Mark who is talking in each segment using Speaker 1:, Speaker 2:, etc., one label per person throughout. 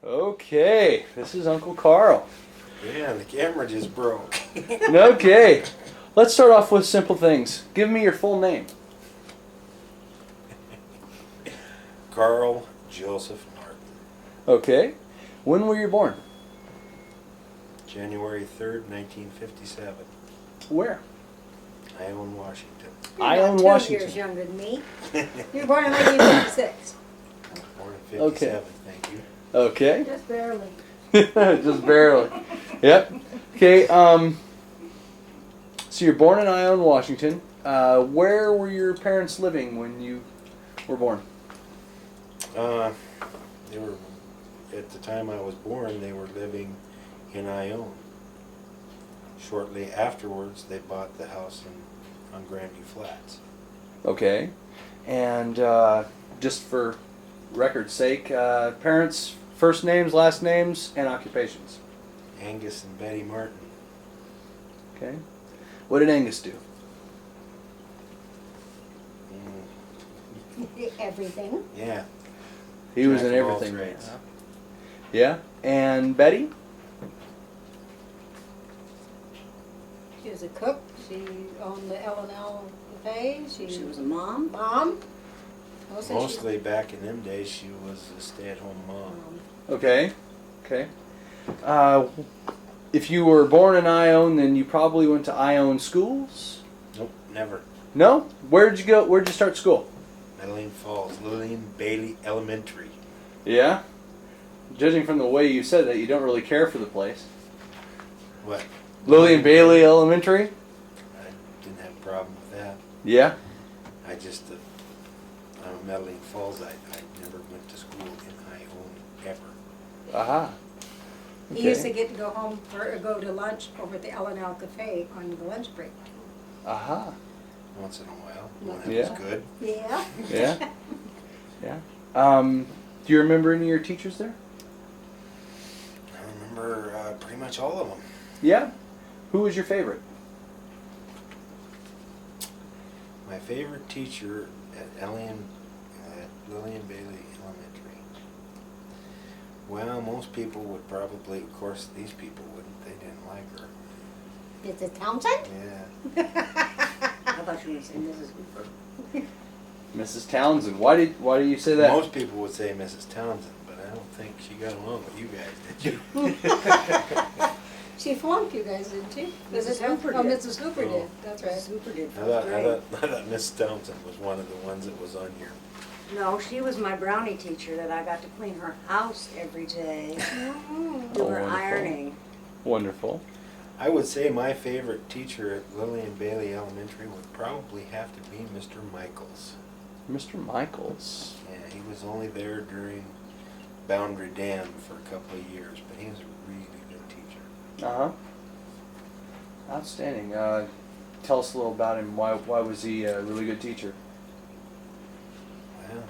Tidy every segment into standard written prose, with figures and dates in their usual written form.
Speaker 1: Okay, this is Uncle Carl.
Speaker 2: Yeah, the camera just broke.
Speaker 1: Okay, let's start off with simple things. Give me your full name.
Speaker 2: Carl Joseph Norton.
Speaker 1: Okay, when were you born?
Speaker 2: January 3rd, 1957.
Speaker 1: Where?
Speaker 2: Ione, Washington.
Speaker 3: You're
Speaker 1: Ione,
Speaker 3: about 2
Speaker 1: Washington.
Speaker 3: years younger than me. You were born in 1956.
Speaker 2: Born in 57,
Speaker 1: Okay.
Speaker 2: thank you.
Speaker 1: Okay,
Speaker 3: Just barely.
Speaker 1: just barely. Yep. Okay. So you're born in Ione, Washington. Where were your parents living when you were born?
Speaker 2: They were, at the time I was born, they were living in Ione. Shortly afterwards, they bought the house on Grandview Flats.
Speaker 1: Okay, and just for record's sake, parents' first names, last names, and occupations.
Speaker 2: Angus and Betty Martin.
Speaker 1: Okay. What did Angus do?
Speaker 3: Everything.
Speaker 2: Yeah.
Speaker 1: He was
Speaker 2: Jack
Speaker 1: in
Speaker 2: of all
Speaker 1: everything.
Speaker 2: trades.
Speaker 1: Huh? Yeah. And Betty?
Speaker 3: She was a cook. She owned the L&L Cafe.
Speaker 4: She was a mom.
Speaker 3: Mom.
Speaker 2: Mostly back in them days, she was a stay-at-home mom.
Speaker 1: Okay. Okay. If you were born in Ione, then you probably went to Ione schools?
Speaker 2: Nope, never.
Speaker 1: No? Where'd you go? Where'd you start school?
Speaker 2: Medellin Falls, Lillian Bailey Elementary.
Speaker 1: Yeah? Judging from the way you said that, you don't really care for the place.
Speaker 2: What?
Speaker 1: Lillian Bailey Elementary?
Speaker 2: I didn't have a problem with that.
Speaker 1: Yeah?
Speaker 2: I just, I'm Medellin Falls. I never went to school in Ione ever.
Speaker 1: Aha.
Speaker 3: He used to get to go home or go to lunch over at the L&L Cafe on the lunch break.
Speaker 1: Aha.
Speaker 2: Once in a while, when it
Speaker 1: Yeah.
Speaker 2: was good.
Speaker 3: Yeah.
Speaker 1: Yeah? Yeah. Do you remember any of your teachers there?
Speaker 2: I remember pretty much all of them.
Speaker 1: Yeah? Who was your favorite?
Speaker 2: My favorite teacher at Lillian Bailey Elementary. Well, most people would probably, of course, these people wouldn't. They didn't like her.
Speaker 3: Is it Townsend?
Speaker 2: Yeah.
Speaker 4: I thought you were going to say Mrs. Hooper.
Speaker 1: Mrs. Townsend. Why do you say that?
Speaker 2: Most people would say Mrs. Townsend, but I don't think she got along with you guys, did you?
Speaker 3: She flunked you guys, didn't she? Was
Speaker 4: Mrs.
Speaker 3: it
Speaker 4: Hooper
Speaker 3: Oh,
Speaker 4: did.
Speaker 3: Mrs. Hooper
Speaker 2: Oh.
Speaker 3: did. That's right.
Speaker 4: Mrs. Hooper did
Speaker 2: I
Speaker 4: first
Speaker 2: thought
Speaker 4: grade.
Speaker 2: Mrs. Townsend was one of the ones that was on here.
Speaker 4: No, she was my brownie teacher that I got to clean her house every day, do
Speaker 1: Oh,
Speaker 4: her
Speaker 1: wonderful.
Speaker 4: ironing.
Speaker 1: Wonderful.
Speaker 2: I would say my favorite teacher at Lillian Bailey Elementary would probably have to be Mr. Michaels.
Speaker 1: Mr. Michaels.
Speaker 2: Yeah, he was only there during Boundary Dam for a couple of years, but he was a really good teacher.
Speaker 1: Uh-huh. Outstanding. Tell us a little about him. Why was he a really good teacher?
Speaker 2: Well,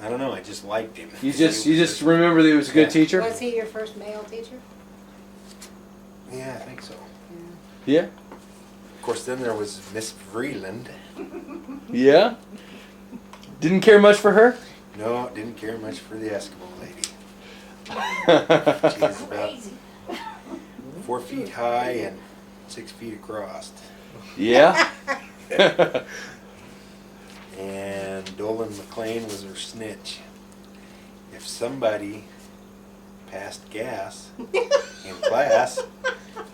Speaker 2: I don't know. I just liked him.
Speaker 1: You just remember that he was a good
Speaker 2: Yeah.
Speaker 1: teacher?
Speaker 3: Was he your first male teacher?
Speaker 2: Yeah, I think so.
Speaker 1: Yeah.
Speaker 2: Of course, then there was Miss Vreeland.
Speaker 1: Yeah. Didn't care much for her?
Speaker 2: No, didn't care much for the Eskimo lady. She was about 4 feet high and 6 feet across.
Speaker 1: Yeah.
Speaker 2: And Dolan McLean was her snitch. If somebody passed gas in class,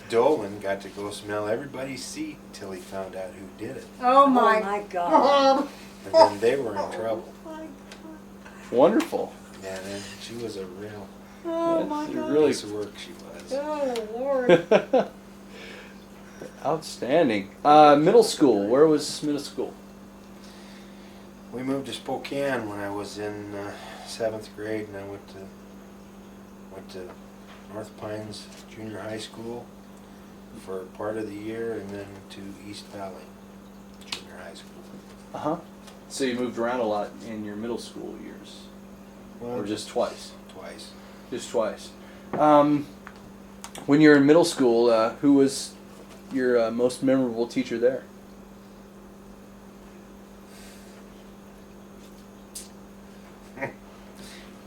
Speaker 2: Dolan got to go smell everybody's seat until he found out who did it.
Speaker 3: Oh
Speaker 4: Oh
Speaker 3: my.
Speaker 4: my God.
Speaker 2: And then they were in trouble.
Speaker 1: Wonderful.
Speaker 2: Yeah, then she was a real
Speaker 3: Oh my
Speaker 1: That's
Speaker 3: God.
Speaker 1: really
Speaker 2: piece of work she was.
Speaker 3: Oh Lord.
Speaker 1: Outstanding. Middle school. Where was middle school?
Speaker 2: We moved to Spokane when I was in 7th grade, and I went to North Pines Junior High School for part of the year, and then to East Valley Junior High School.
Speaker 1: Uh-huh. So you moved around a lot in your middle school years?
Speaker 2: Well,
Speaker 1: Or just twice?
Speaker 2: twice.
Speaker 1: Just twice. When you were in middle school, who was your most memorable teacher there?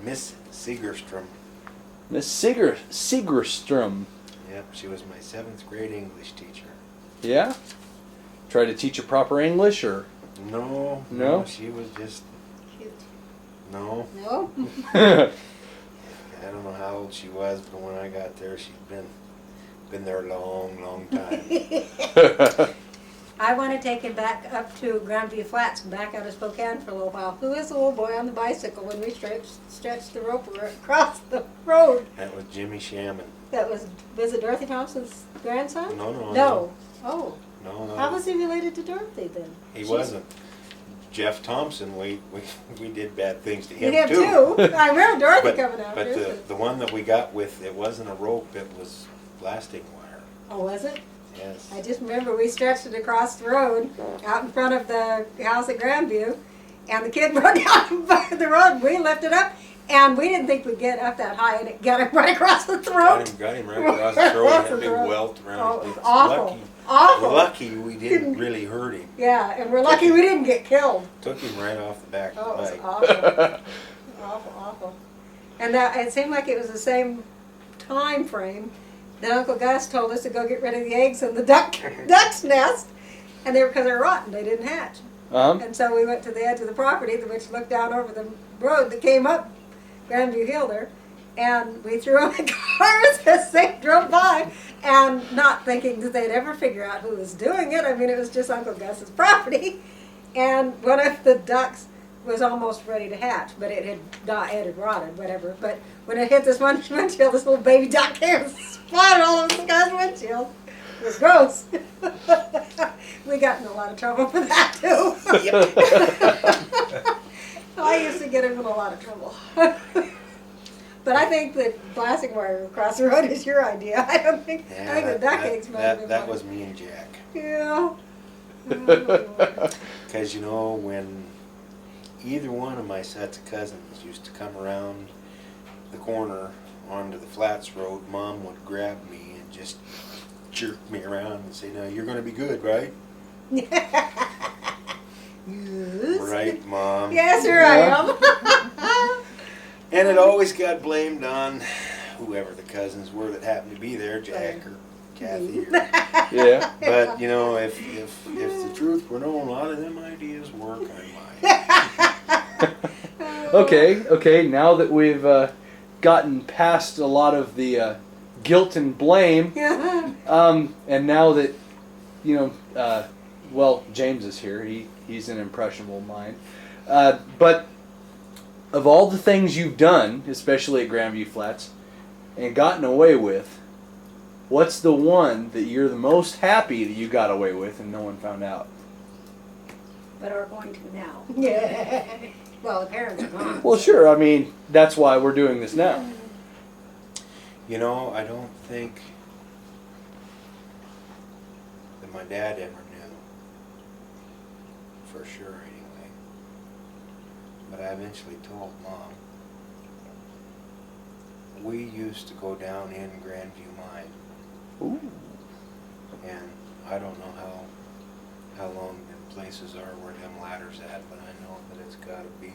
Speaker 2: Miss Segerstrom.
Speaker 1: Miss Segerstrom.
Speaker 2: Yep, she was my 7th grade English teacher.
Speaker 1: Yeah? Try to teach her proper English, or?
Speaker 2: No,
Speaker 1: No?
Speaker 2: she was just,
Speaker 3: Cute.
Speaker 2: no.
Speaker 3: No?
Speaker 2: I don't know how old she was, but when I got there, she'd been there a long, long time.
Speaker 3: I want to take it back up to Grandview Flats, back out of Spokane for a little while. Who is the little boy on the bicycle when we stretched the rope across the road?
Speaker 2: That was Jimmy Shaman.
Speaker 3: That was it Dorothy Thompson's grandson?
Speaker 2: No, no,
Speaker 3: No. Oh.
Speaker 2: No,
Speaker 3: How was he related to Dorothy then?
Speaker 2: he
Speaker 3: She's-
Speaker 2: wasn't. Jeff Thompson, we did bad things to
Speaker 3: You
Speaker 2: him
Speaker 3: have
Speaker 2: too.
Speaker 3: too. I remember Dorothy
Speaker 2: But,
Speaker 3: coming after.
Speaker 2: but the one that we got with, it wasn't a rope, it was blasting wire.
Speaker 3: Oh, was it?
Speaker 2: Yes.
Speaker 3: I just remember we stretched it across the road out in front of the house at Grandview, and the kid rode down the road. We lifted up, and we didn't think we'd get up that high, and it got him right across the throat.
Speaker 2: Got him right across the throat, and a big
Speaker 3: Throat.
Speaker 2: welt around
Speaker 3: Oh,
Speaker 2: his
Speaker 3: it was
Speaker 2: neck.
Speaker 3: awful.
Speaker 2: Lucky,
Speaker 3: Awful.
Speaker 2: lucky we didn't really hurt him.
Speaker 3: Yeah, and we're lucky we didn't get killed.
Speaker 2: Took him right off the back
Speaker 3: Oh,
Speaker 2: of
Speaker 3: it
Speaker 2: the
Speaker 3: was
Speaker 2: bike.
Speaker 3: awful. Awful, awful. And that it seemed like it was the same time frame that Uncle Gus told us to go get rid of the eggs in the duck's nest, and because they were rotten, they didn't hatch. And so we went to the edge of the property, which looked down over the road that came up Grandview Hill there, and we threw them in cars as they drove by, and not thinking that they'd ever figure out who was doing it. I mean, it was just Uncle Gus's property, and one of the ducks was almost ready to hatch, but it had rotted, whatever. But when it hit this one windshield, this little baby duck came and splattered all over the guy's windshield. It was gross. We got in a lot of trouble for that too. I used to get him in a lot of trouble. But I think that blasting wire across the road is your idea. I don't think. I think the duck eggs might have been
Speaker 2: that
Speaker 3: mine.
Speaker 2: was me and Jack.
Speaker 3: Yeah.
Speaker 2: Because, you know, when either one of my sets of cousins used to come around the corner onto the Flats Road, Mom would grab me and just jerk me around and say, "Now, you're going to be good, right?"
Speaker 3: Yes.
Speaker 2: Right, Mom.
Speaker 3: Yes, sir, I am.
Speaker 2: And it always got blamed on whoever the cousins were that happened to be there, Jack or Kathy. Or,
Speaker 1: Yeah.
Speaker 2: but, you know, if the truth were known, a lot of them ideas work on mine.
Speaker 1: Okay. Now that we've gotten past a lot of the guilt and blame, and now that well, James is here. He's an impressionable mind. But of all the things you've done, especially at Grandview Flats, and gotten away with, what's the one that you're the most happy that you got away with and no one found out?
Speaker 4: But are going to now.
Speaker 3: Yeah. Well, the parents are gone.
Speaker 1: Well, sure. I mean, that's why we're doing this now.
Speaker 2: You know, I don't think that my dad ever knew, for sure anyway. But I eventually told Mom. We used to go down in Grandview Mine,
Speaker 1: Ooh.
Speaker 2: and I don't know how long the places are where them ladders at, but I know that it's got to be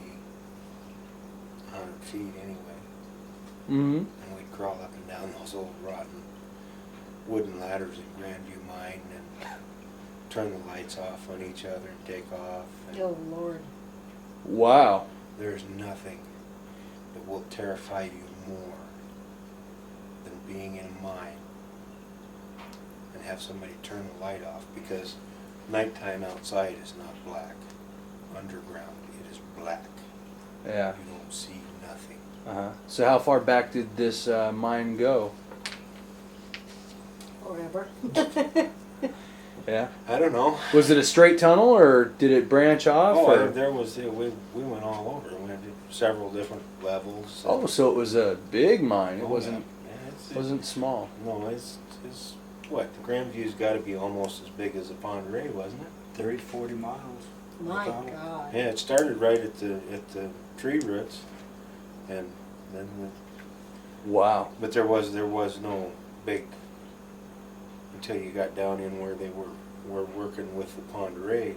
Speaker 2: 100 feet anyway.
Speaker 1: Mm-hmm.
Speaker 2: And we'd crawl up and down those old rotten wooden ladders in Grandview Mine and turn the lights off on each other and take off. And
Speaker 3: Oh, Lord.
Speaker 1: Wow.
Speaker 2: there's nothing that will terrify you more than being in a mine and have somebody turn the light off, because nighttime outside is not black. Underground, it is black.
Speaker 1: Yeah.
Speaker 2: You don't see nothing.
Speaker 1: Uh-huh. So how far back did this mine go?
Speaker 3: Forever.
Speaker 1: Yeah.
Speaker 2: I don't know.
Speaker 1: Was it a straight tunnel or did it branch off?
Speaker 2: Oh,
Speaker 1: or?
Speaker 2: there was, we went all over. We did several different levels.
Speaker 1: Oh, so it was a big mine. It
Speaker 2: Oh,
Speaker 1: wasn't
Speaker 2: yeah,
Speaker 1: wasn't small.
Speaker 2: No, it's what? The Grandview's got to be almost as big as the Pond Ray, wasn't it?
Speaker 5: 30 to 40 miles.
Speaker 3: My
Speaker 5: Donald.
Speaker 3: God.
Speaker 2: Yeah, it started right at the tree roots, and then
Speaker 1: Wow.
Speaker 2: but there was no big until you got down in where they were working with the Pond Ray,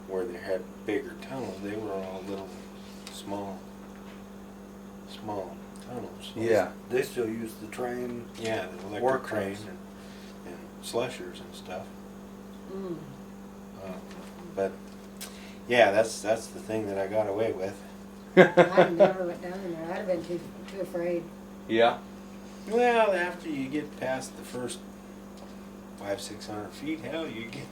Speaker 2: where they had bigger tunnels. They were all little small tunnels.
Speaker 1: Yeah.
Speaker 5: They still use the train.
Speaker 2: Yeah, the electric
Speaker 5: Work
Speaker 2: train
Speaker 5: trucks.
Speaker 2: and slushers and stuff.
Speaker 3: Mm.
Speaker 2: But yeah, that's the thing that I got away with.
Speaker 3: I never went down in there. I'd have been too afraid.
Speaker 1: Yeah.
Speaker 2: Well, after you get past the first 500-600 feet, hell, you get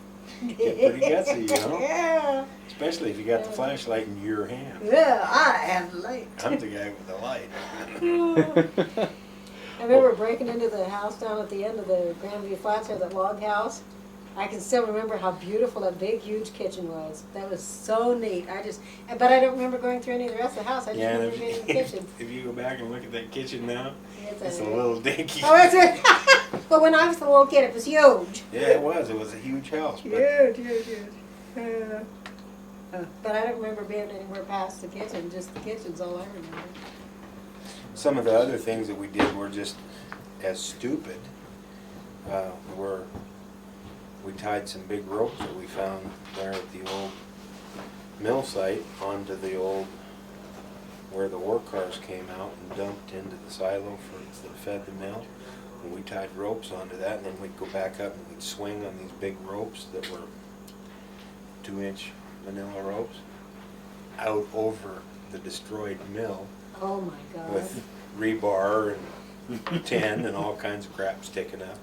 Speaker 2: pretty gutsy, you know.
Speaker 3: Yeah.
Speaker 2: Especially if you got the flashlight in your hand.
Speaker 3: Yeah, I have light.
Speaker 2: I'm the guy with the light.
Speaker 3: I remember breaking into the house down at the end of the Grandview Flats, or that log house. I can still remember how beautiful that big, huge kitchen was. That was so neat. But I don't remember going through any of the rest of the house. I just
Speaker 2: Yeah, and
Speaker 3: remember being in the kitchen.
Speaker 2: if you go back and look at that kitchen now,
Speaker 3: It's
Speaker 2: it's a little dinky.
Speaker 3: Oh, is it? But when I was a little kid, it was huge.
Speaker 2: Yeah, it was. It was a huge house. But
Speaker 3: Huge. But I don't remember being anywhere past the kitchen. Just the kitchen's all I remember.
Speaker 2: some of the other things that we did were just as stupid. Were we tied some big ropes that we found there at the old mill site onto the old where the ore cars came out and dumped into the silo that fed the mill. And we tied ropes onto that, and then we'd go back up and we'd swing on these big ropes that were 2-inch manila ropes out over the destroyed mill
Speaker 3: Oh my God.
Speaker 2: with rebar and tin and all kinds of crap sticking up.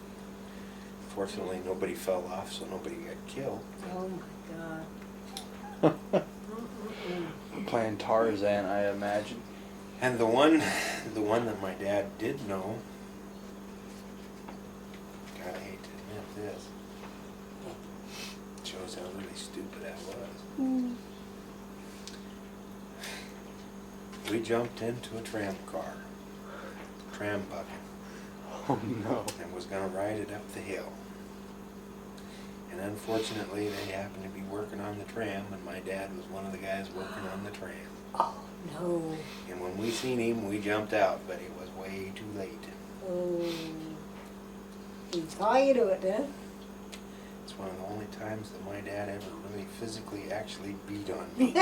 Speaker 2: Fortunately, nobody fell off, so nobody got killed.
Speaker 3: Oh my God.
Speaker 1: Playing Tarzan, I imagine.
Speaker 2: And the one that my dad did know, God, I hate to admit this, shows how really stupid I was. We jumped into a tram bucket,
Speaker 1: Oh no.
Speaker 2: and was gonna ride it up the hill. And unfortunately, they happened to be working on the tram, and my dad was one of the guys working on the tram.
Speaker 3: Oh no.
Speaker 2: And when we seen him, we jumped out, but it was way too late.
Speaker 3: Oh. He saw you do it, then.
Speaker 2: It's one of the only times that my dad ever really physically actually beat on me.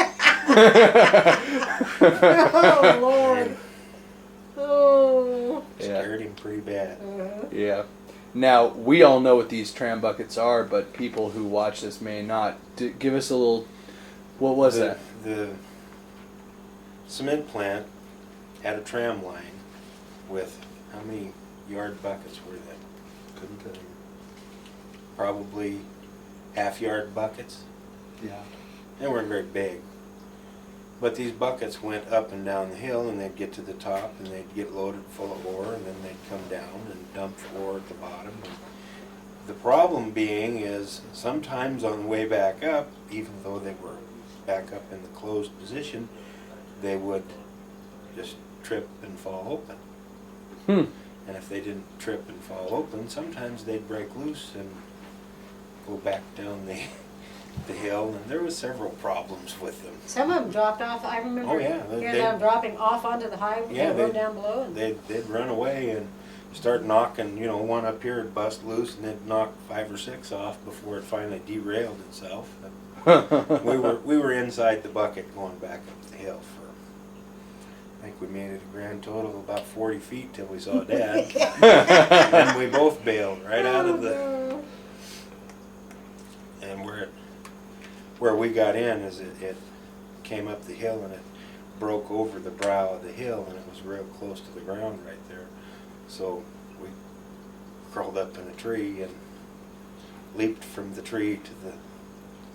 Speaker 3: Oh Lord. Oh.
Speaker 1: Yeah.
Speaker 2: Scared him pretty bad.
Speaker 1: Yeah. Now, we all know what these tram buckets are, but people who watch this may not. Give us a little. What was that?
Speaker 2: The cement plant had a tram line with, how many yard buckets were they? Couldn't tell you. Probably half-yard buckets.
Speaker 1: Yeah.
Speaker 2: They weren't very big. But these buckets went up and down the hill, and they'd get to the top, and they'd get loaded full of ore, and then they'd come down and dump ore at the bottom. And the problem being is sometimes on the way back up, even though they were back up in the closed position, they would just trip and fall open. And if they didn't trip and fall open, sometimes they'd break loose and go back down the hill, and there was several problems with them.
Speaker 3: Some of them dropped off. I remember
Speaker 2: Oh, yeah,
Speaker 3: hearing
Speaker 2: they-
Speaker 3: them dropping off onto the highway,
Speaker 2: Yeah,
Speaker 3: the road
Speaker 2: they-
Speaker 3: down below. And
Speaker 2: They'd run away and start knocking, one up here would bust loose, and they'd knock 5 or 6 off before it finally derailed itself. we were inside the bucket going back up the hill for, I think we made it a grand total of about 40 feet till we saw Dad. And we both bailed right out of the,
Speaker 3: Oh,
Speaker 2: and where we got in is it came up the hill and it broke over the brow of the hill, and it was real close to the ground right there. So we crawled up in a tree and leaped from the tree to the,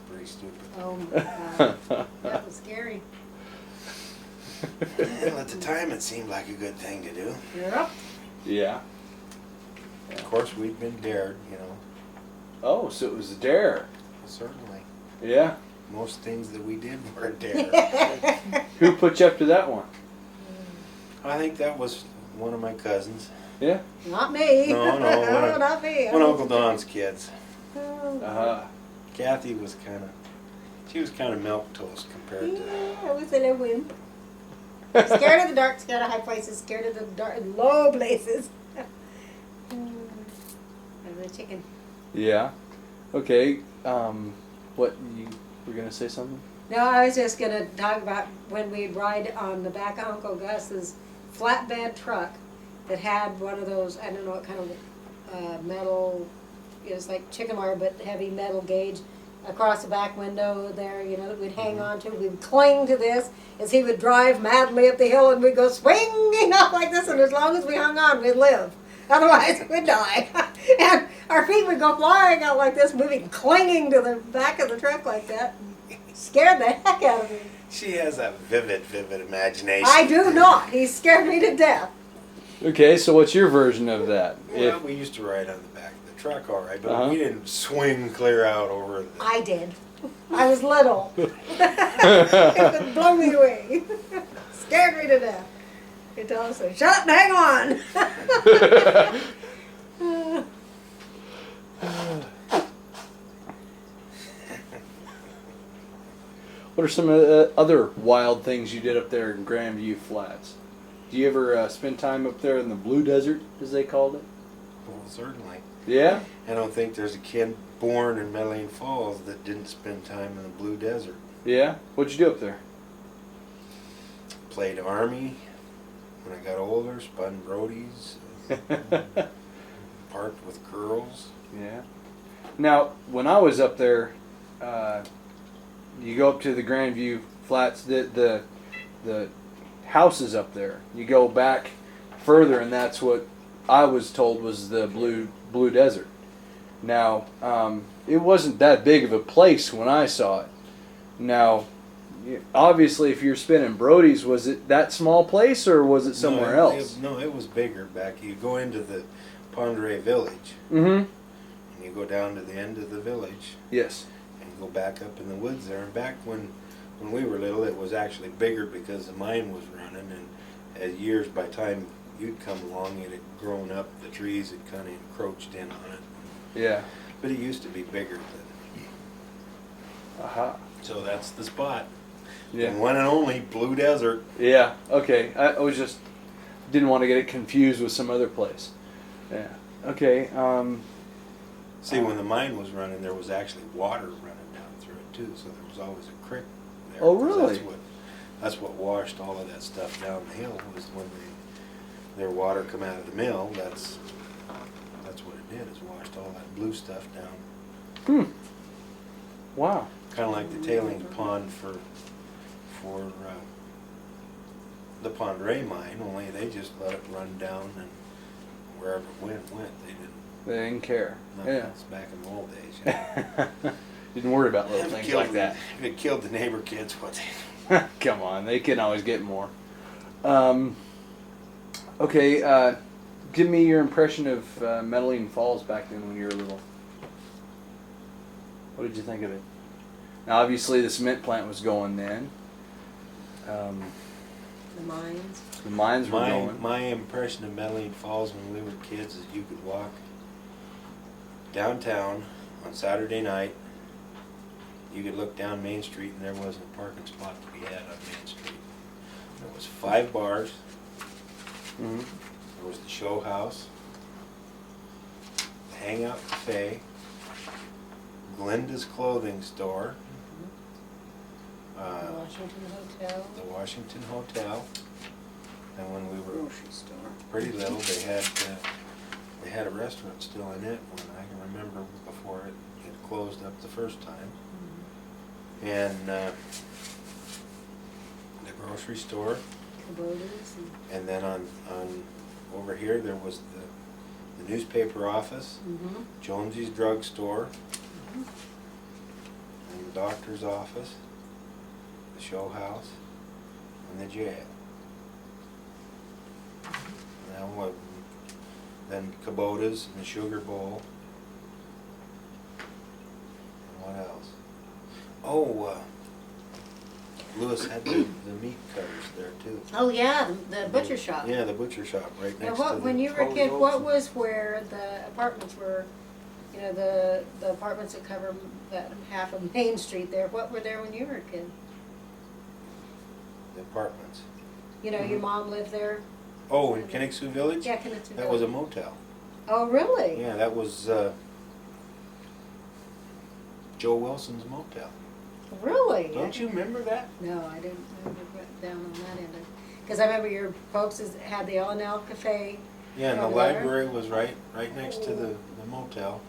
Speaker 2: pretty stupid.
Speaker 3: Oh my God. That was scary.
Speaker 2: Well, at the time it seemed like a good thing to do.
Speaker 3: Yep.
Speaker 1: Yeah.
Speaker 2: Of course, we'd been dared,
Speaker 1: Oh, so it was a dare.
Speaker 2: certainly.
Speaker 1: Yeah.
Speaker 2: Most things that we did were a dare.
Speaker 1: Who put you up to that one?
Speaker 2: I think that was one of my cousins.
Speaker 1: Yeah.
Speaker 3: Not me.
Speaker 2: No, one of-
Speaker 3: Not me.
Speaker 2: One of Uncle Don's kids.
Speaker 3: Oh.
Speaker 2: Kathy was she was kind of milquetoast compared to.
Speaker 3: Yeah, I was a little wimp. Scared of the dark, scared of high places, scared of the dark, low places. I'm a chicken.
Speaker 1: Yeah. Okay. What, you were gonna say something?
Speaker 3: No, I was just gonna talk about when we'd ride on the back of Uncle Gus's flatbed truck that had one of those, I don't know what kind of metal, it was like chicken wire but heavy metal gauge across the back window there, you know, that we'd hang on to. We'd cling to this as he would drive madly up the hill and we'd go swinging up like this, and as long as we hung on, we'd live. Otherwise, we'd die. And our feet would go flying out like this, moving, clinging to the back of the truck like that. Scared the heck out of me.
Speaker 2: She has a vivid imagination.
Speaker 3: I do not. He scared me to death.
Speaker 1: Okay, so what's your version of that?
Speaker 2: Well,
Speaker 1: If
Speaker 2: we used to ride on the back of the truck, all right, but
Speaker 1: Uh-huh.
Speaker 2: we didn't swing clear out over the.
Speaker 3: I did. I was little. It would blow me away. Scared me to death. He'd tell us, shut up and hang on.
Speaker 1: What are some other wild things you did up there in Grandview Flats? Do you ever spend time up there in the Blue Desert, as they called it?
Speaker 2: Well, certainly.
Speaker 1: Yeah?
Speaker 2: I don't think there's a kid born in Medellin Falls that didn't spend time in the Blue Desert.
Speaker 1: Yeah? What'd you do up there?
Speaker 2: Played Army when I got older, spun Brodies, parked with girls.
Speaker 1: Yeah. Now, when I was up there, you go up to the Grandview Flats, the houses up there. You go back further, and that's what I was told was the Blue Desert. Now, it wasn't that big of a place when I saw it. Now, obviously, if you're spinning Brody's, was it that small place, or was it somewhere else?
Speaker 2: No, it was bigger back. You go into the Pondere Village,
Speaker 1: Mm-hmm.
Speaker 2: and you go down to the end of the village,
Speaker 1: Yes.
Speaker 2: and go back up in the woods there. And back when we were little, it was actually bigger because the mine was running, and as years by time you'd come along, it had grown up, the trees had kind of encroached in on it.
Speaker 1: Yeah.
Speaker 2: But it used to be bigger than.
Speaker 1: Aha.
Speaker 2: So that's the spot.
Speaker 1: Yeah.
Speaker 2: And one and only Blue Desert.
Speaker 1: Yeah. Okay. I was just didn't want to get it confused with some other place. Yeah. Okay.
Speaker 2: See, when the mine was running, there was actually water running down through it too, so there was always a creek there.
Speaker 1: Oh,
Speaker 2: 'cause
Speaker 1: really?
Speaker 2: That's what washed all of that stuff down the hill, was when their water come out of the mill. That's what it did, is washed all that blue stuff down.
Speaker 1: Wow.
Speaker 2: Kind of like the tailings pond for the Pondere mine, only they just let it run down, and wherever it went. They didn't.
Speaker 1: They didn't care.
Speaker 2: Nothing
Speaker 1: Yeah.
Speaker 2: else back in the old days.
Speaker 1: Didn't worry about little
Speaker 2: If it
Speaker 1: things
Speaker 2: killed
Speaker 1: like that.
Speaker 2: If it killed the neighbor kids, what?
Speaker 1: Come on, they can always get more. Okay, give me your impression of Medellin Falls back then when you were little. What did you think of it? Now, obviously, the cement plant was going then.
Speaker 3: The mines.
Speaker 1: The mines were going.
Speaker 2: My impression of Medellin Falls when we were kids is you could walk downtown on Saturday night. You could look down Main Street and there wasn't a parking spot to be had on Main Street. There was 5 bars.
Speaker 1: Mhm.
Speaker 2: There was the show house, the Hangout Cafe, Glinda's clothing store,
Speaker 3: Washington Hotel.
Speaker 2: the Washington Hotel, and when we were
Speaker 4: Grocery store.
Speaker 2: pretty little, they had a restaurant still in it when I can remember before it closed up the first time. And the grocery store,
Speaker 3: Kubotas
Speaker 2: and then on over here there was the newspaper office,
Speaker 3: and.
Speaker 2: Jonesy's drugstore, and the doctor's office, the show house, and the jail. Now what? Then Kubotas and the Sugar Bowl. And what else? Oh, Lewis had the meat cutters there too.
Speaker 3: Oh yeah, the butcher shop.
Speaker 2: Yeah, the butcher shop right
Speaker 3: Now,
Speaker 2: next
Speaker 3: what,
Speaker 2: to the.
Speaker 3: when you were a
Speaker 2: Holy
Speaker 3: kid, what
Speaker 2: Olsen.
Speaker 3: was where the apartments were? You know, the apartments that cover that half of Main Street there. What were there when you were a kid?
Speaker 2: The apartments.
Speaker 3: You know, your mom lived there.
Speaker 2: Oh, in Kenixu Village?
Speaker 3: Yeah, Kinnison
Speaker 2: That was a
Speaker 3: Village.
Speaker 2: motel.
Speaker 3: Oh really?
Speaker 2: Yeah, that was Joe Wilson's motel.
Speaker 3: Really?
Speaker 2: Don't you remember that?
Speaker 3: No, I didn't remember down on that end. Because I remember your folks had the L&L Cafe.
Speaker 2: Yeah, and the
Speaker 3: Over there?
Speaker 2: library was right next to the motel.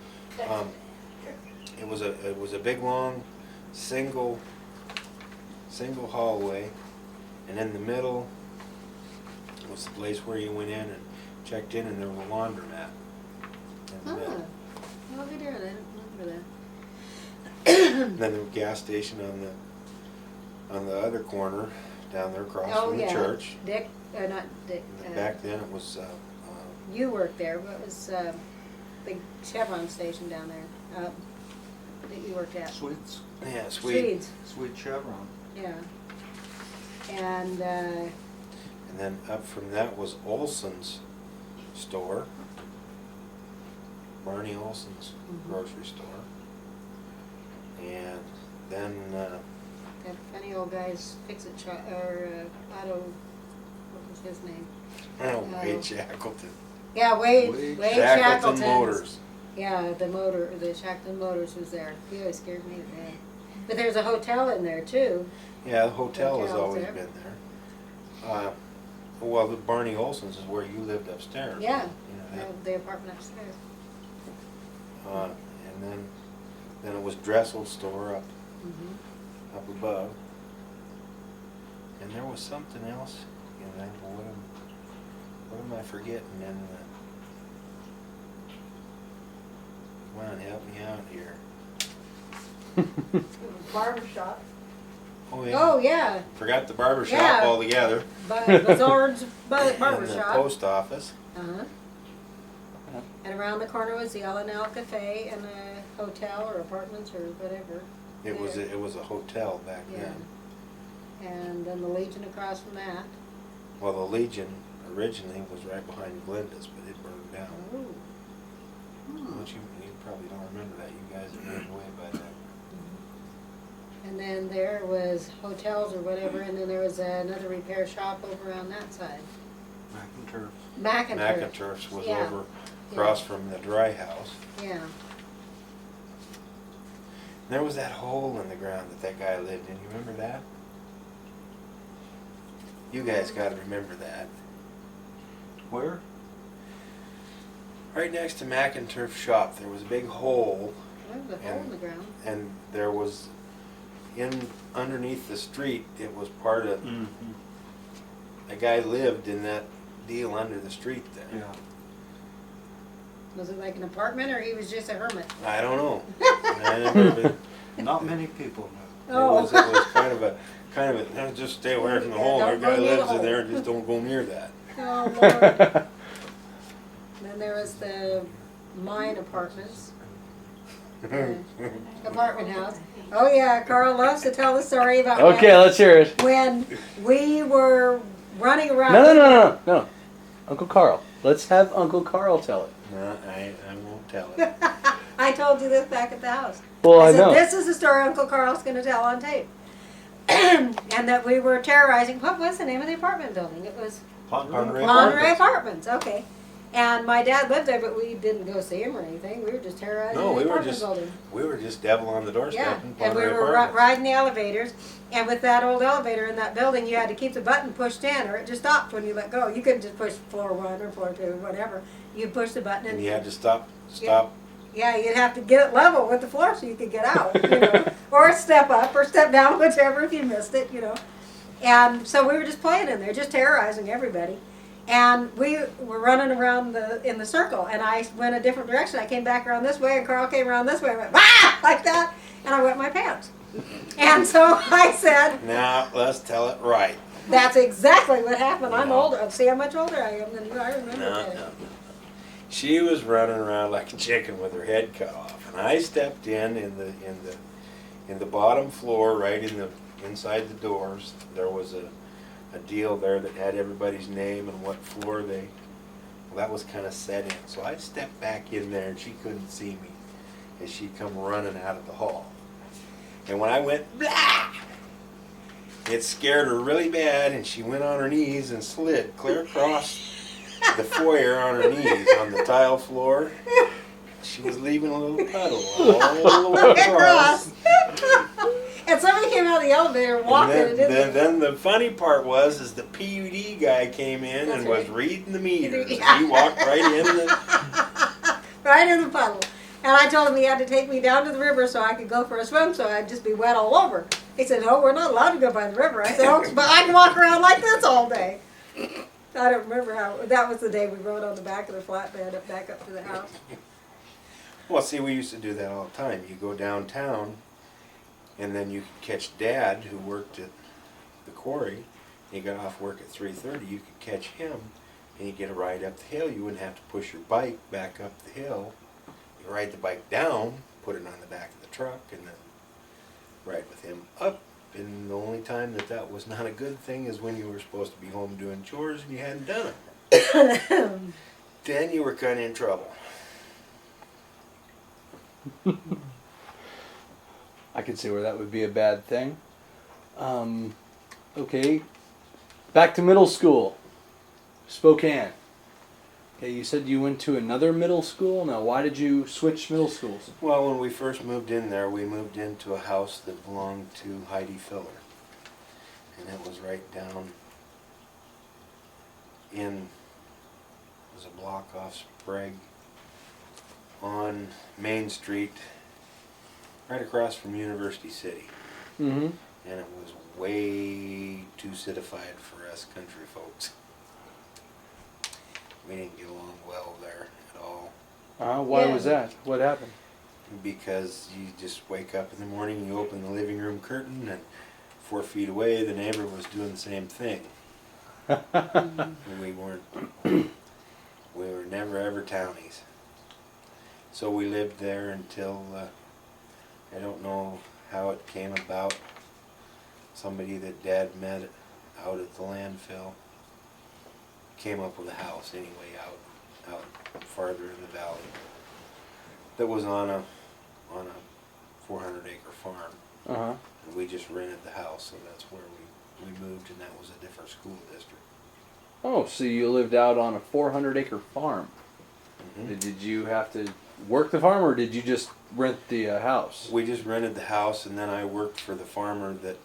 Speaker 2: It was a big long single hallway, and in the middle was the place where you went in and checked in, and there was a laundromat in the middle.
Speaker 3: Oh, we did. I didn't remember that.
Speaker 2: And then the gas station on the other corner down there across
Speaker 3: Oh,
Speaker 2: from the
Speaker 3: yeah.
Speaker 2: church.
Speaker 3: Dick, not Dick.
Speaker 2: And back then it was
Speaker 3: You worked there. What was the Chevron station down there that you worked at?
Speaker 5: Sweets.
Speaker 2: yeah, sweet.
Speaker 3: Swedes.
Speaker 5: Sweet Chevron.
Speaker 3: Yeah. And
Speaker 2: And then up from that was Olson's store, Barney Olson's grocery store. And then
Speaker 3: that funny old guy's fix-it truck, or auto, what was his name?
Speaker 2: Wade Shackleton.
Speaker 3: Yeah, Wade
Speaker 5: Wade
Speaker 2: Shackleton
Speaker 3: Shackleton's.
Speaker 2: Motors.
Speaker 3: Yeah, the Shackleton Motors was there. He always scared me to death. But there's a hotel in there too.
Speaker 2: Yeah, the hotel has
Speaker 3: Hotel's
Speaker 2: always
Speaker 3: there.
Speaker 2: been there. Well, the Barney Olson's is where you lived upstairs.
Speaker 3: Yeah,
Speaker 2: You know,
Speaker 3: the apartment upstairs.
Speaker 2: and then it was Dressel's store up
Speaker 3: Mhm.
Speaker 2: up above. And there was something else. You know, what am I forgetting? And come on, help me out here.
Speaker 3: Barber shop.
Speaker 2: Oh yeah.
Speaker 3: Oh, yeah,
Speaker 2: Forgot the barber shop
Speaker 3: Yeah.
Speaker 2: altogether.
Speaker 3: Bazaar's barber
Speaker 2: And the
Speaker 3: shop.
Speaker 2: post office.
Speaker 3: Uh-huh. And around the corner was the L&L Cafe and a hotel or apartments or whatever.
Speaker 2: It was
Speaker 3: there.
Speaker 2: it was a hotel back
Speaker 3: Yeah.
Speaker 2: then.
Speaker 3: And then the Legion across from that.
Speaker 2: Well, the Legion originally was right behind Glinda's, but it burned down.
Speaker 3: Oh.
Speaker 2: Don't you probably don't remember that. You guys have moved away by then.
Speaker 3: And then there was hotels or whatever, and then there was another repair shop over on that side.
Speaker 5: Mac and turf.
Speaker 3: McIntyre.
Speaker 2: McInturf's was
Speaker 3: Yeah.
Speaker 2: over across from the dry house.
Speaker 3: Yeah.
Speaker 2: There was that hole in the ground that guy lived in. You remember that? You guys got to remember that.
Speaker 5: Where?
Speaker 2: Right next to McInturf's shop, there was a big hole,
Speaker 3: There was a hole in the ground.
Speaker 2: and there was underneath the street. It was part of.
Speaker 5: Mm-hmm.
Speaker 2: A guy lived in that deal under the street there.
Speaker 5: Yeah.
Speaker 3: Was it like an apartment or he was just a hermit?
Speaker 2: I don't know. I never been.
Speaker 5: Not many people know.
Speaker 3: Oh.
Speaker 2: It was kind of a "No, just stay away from the hole.
Speaker 3: Don't
Speaker 2: That guy
Speaker 3: go near the
Speaker 2: lives in
Speaker 3: hole."
Speaker 2: there. Just don't go near that.
Speaker 3: Oh, Lord. Then there was the mine apartments. Apartment house. Oh yeah, Carl loves to tell the story about
Speaker 1: Okay, let's hear it.
Speaker 3: when we were running around.
Speaker 1: No. Uncle Carl. Let's have Uncle Carl tell it.
Speaker 2: No, I won't tell it.
Speaker 3: I told you this back at the house.
Speaker 1: Well, I
Speaker 3: said,
Speaker 1: know.
Speaker 3: this is the story Uncle Carl's going to tell on tape. And that we were terrorizing, what was the name of the apartment building? It was
Speaker 2: Ponderay
Speaker 3: Monterey Apartments, okay. And my dad lived there, but we didn't go see him or anything. We were just terrorizing
Speaker 2: No,
Speaker 3: the
Speaker 2: we were
Speaker 3: apartment
Speaker 2: just
Speaker 3: building.
Speaker 2: we were just devil on the doorstep
Speaker 3: Yeah,
Speaker 2: in
Speaker 3: and we
Speaker 2: Ponderay
Speaker 3: were
Speaker 2: Apartments.
Speaker 3: riding the elevators, and with that old elevator in that building, you had to keep the button pushed in, or it just stopped when you let go. You couldn't just push floor 1 or floor 2, whatever. You push the button,
Speaker 2: And you had to stop.
Speaker 3: yeah, you'd have to get it level with the floor so you could get out, you know, or step up or step down, whichever if you missed it, you know. And so we were just playing in there, just terrorizing everybody. And we were running around in the circle, and I went a different direction. I came back around this way, and Carl came around this way. I went, "Wah!" like that, and I wet my pants. And so I said,
Speaker 2: Now let's tell it right.
Speaker 3: that's exactly what happened. I'm
Speaker 2: No.
Speaker 3: older. See how much older I am than you. I remember
Speaker 2: No,
Speaker 3: that.
Speaker 2: no. She was running around like a chicken with her head cut off, and I stepped in the bottom floor, right inside the doors. There was a deal there that had everybody's name and what floor they. Well, that was kind of set in, so I stepped back in there, and she couldn't see me as she come running out of the hall. And when I went blah, it scared her really bad, and she went on her knees and slid clear across the foyer on her knees on the tile floor. She was leaving a little puddle all the way across.
Speaker 3: And somebody came out of the elevator walking and
Speaker 2: And
Speaker 3: didn't
Speaker 2: then, then the funny part was, is the PUD guy came in
Speaker 3: That's
Speaker 2: and was
Speaker 3: right.
Speaker 2: reading the meters.
Speaker 3: Yeah.
Speaker 2: He walked right in the.
Speaker 3: right in the puddle. And I told him he had to take me down to the river so I could go for a swim, so I'd just be wet all over. He said, "Oh, we're not allowed to go by the river." I said, "Oh, but I can walk around like this all day." I don't remember how. That was the day we rode on the back of the flatbed back up to the house.
Speaker 2: Well, see, we used to do that all the time. You go downtown, and then you could catch Dad, who worked at the quarry. He got off work at 3:30. You could catch him, and you get a ride up the hill. You wouldn't have to push your bike back up the hill. You ride the bike down, put it on the back of the truck, and then ride with him up. And the only time that that was not a good thing is when you were supposed to be home doing chores and you hadn't done them. Then you were kind of in trouble.
Speaker 1: I could see where that would be a bad thing. Okay, back to middle school, Spokane. Okay, you said you went to another middle school. Now, why did you switch middle schools?
Speaker 2: Well, when we first moved in there, we moved into a house that belonged to Heidi Filler. And it was right down in, it was a block off Sprague on Main Street, right across from University City.
Speaker 1: Mm-hmm.
Speaker 2: And it was way too citified for us country folks. We didn't get along well there at all.
Speaker 1: Why
Speaker 3: Yeah.
Speaker 1: was that? What happened?
Speaker 2: Because you just wake up in the morning, you open the living room curtain, and 4 feet away, the neighbor was doing the same thing. We weren't, we were never ever townies. So we lived there until, I don't know how it came about. Somebody that Dad met out at the landfill came up with a house anyway out farther in the valley that was on a 400-acre farm.
Speaker 1: Uh-huh.
Speaker 2: And we just rented the house, so that's where we moved, and that was a different school district.
Speaker 1: Oh, so you lived out on a 400-acre farm.
Speaker 2: Mhm.
Speaker 1: Did you have to work the farm, or did you just rent the house?
Speaker 2: We just rented the house, and then I worked for the farmer that,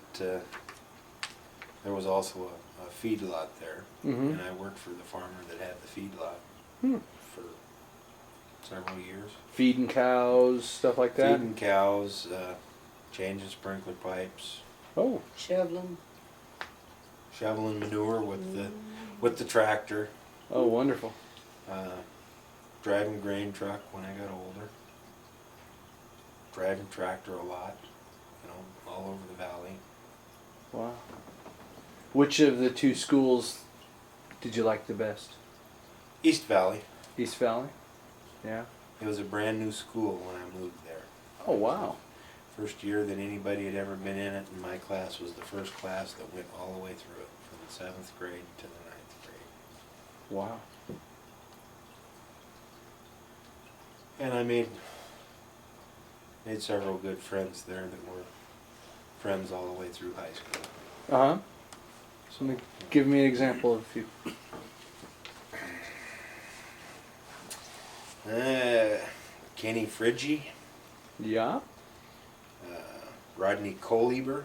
Speaker 2: there was also a feedlot there.
Speaker 1: Mm-hmm.
Speaker 2: And I worked for the farmer that had the feedlot
Speaker 1: Hmm.
Speaker 2: for several years.
Speaker 1: Feeding cows, stuff like that?
Speaker 2: Feeding cows, changing sprinkler pipes,
Speaker 1: Oh,
Speaker 4: Shoveling.
Speaker 2: shoveling manure with the tractor,
Speaker 1: oh, wonderful.
Speaker 2: driving grain truck when I got older, driving tractor a lot, all over the valley.
Speaker 1: Wow. Which of the two schools did you like the best?
Speaker 2: East Valley.
Speaker 1: East Valley? Yeah.
Speaker 2: It was a brand new school when I moved there.
Speaker 1: Oh, wow.
Speaker 2: First year that anybody had ever been in it, and my class was the first class that went all the way through it, from the 7th grade to the 9th grade.
Speaker 1: Wow.
Speaker 2: And I made several good friends there that were friends all the way through high school.
Speaker 1: Uh-huh. So give me an example of a few.
Speaker 2: Kenny Friggy,
Speaker 1: Yeah?
Speaker 2: Rodney Kohlieber,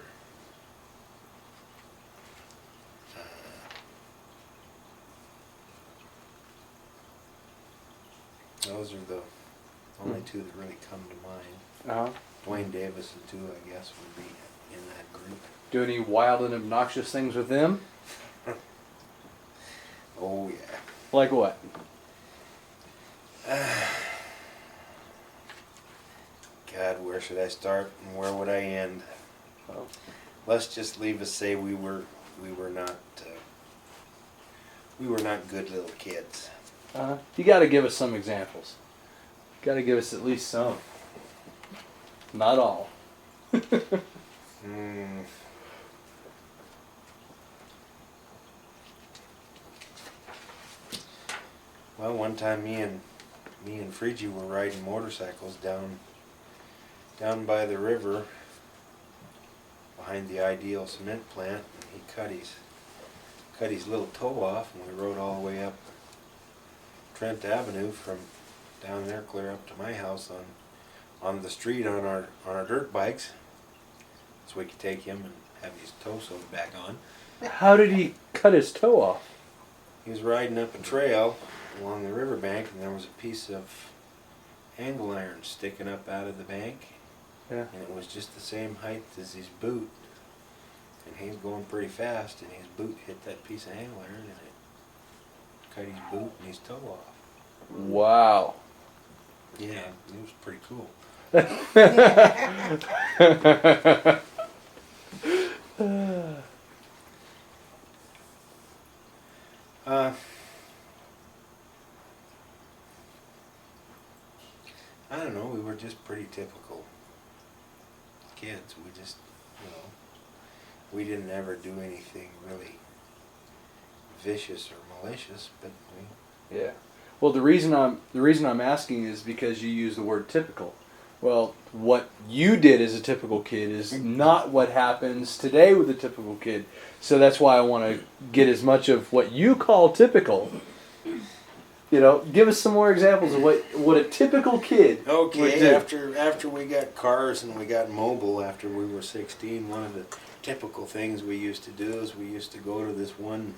Speaker 2: those are the only two that really come to mind.
Speaker 1: Uh-huh.
Speaker 2: Dwayne Davis and two, I guess, would be in that group.
Speaker 1: Do any wild and obnoxious things with them?
Speaker 2: Oh yeah.
Speaker 1: Like what?
Speaker 2: God, where should I start and where would I end?
Speaker 1: Oh.
Speaker 2: Let's just leave us say we were not good little kids.
Speaker 1: You got to give us some examples. Got to give us at least some. Not all.
Speaker 2: Mm. Well, one time me and Frigi were riding motorcycles down by the river behind the Ideal cement plant, and he cut his little toe off, and we rode all the way up Trent Avenue from down there clear up to my house on the street on our dirt bikes. so we could take him and have his toe sewed back on.
Speaker 1: How did he cut his toe off?
Speaker 2: He was riding up a trail along the riverbank, and there was a piece of angle iron sticking up out of the bank.
Speaker 1: Yeah.
Speaker 2: And it was just the same height as his boot. And he was going pretty fast, and his boot hit that piece of angle iron, and it cut his boot and his toe off.
Speaker 1: Wow.
Speaker 2: Yeah, it was pretty cool. I don't know, we were just pretty typical kids. We just, we didn't ever do anything really vicious or malicious, but we,
Speaker 1: Yeah. Well, the reason I'm asking is because you use the word typical. Well, what you did as a typical kid is not what happens today with a typical kid. So that's why I want to get as much of what you call typical. Give us some more examples of what a typical kid would
Speaker 2: okay,
Speaker 1: do.
Speaker 2: after we got cars and we got mobile after we were 16, one of the typical things we used to do is we used to go to this one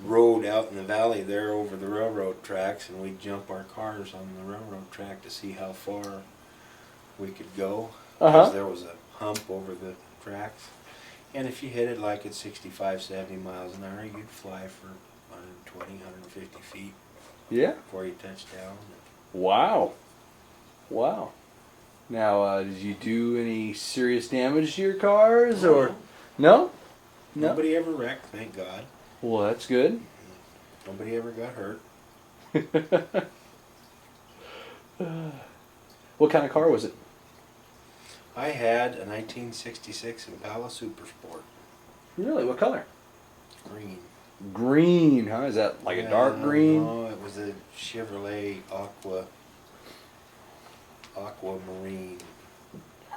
Speaker 2: road out in the valley there over the railroad tracks, and we'd jump our cars on the railroad track to see how far we could go, because there was a hump over the tracks, and if you hit it like at 65, 70 miles an hour, you'd fly for 120, 150 feet
Speaker 1: Yeah.
Speaker 2: before you touched down.
Speaker 1: Wow. Wow. Now, did you do any serious damage to your cars, or no? No.
Speaker 2: Nobody ever wrecked, thank God.
Speaker 1: Well, that's good.
Speaker 2: Nobody ever got hurt.
Speaker 1: What kind of car was it?
Speaker 2: I had a 1966 Impala Super Sport,
Speaker 1: Really? What color?
Speaker 2: green.
Speaker 1: Green, huh? Is that like a dark green?
Speaker 2: No, it was a Chevrolet Aquamarine.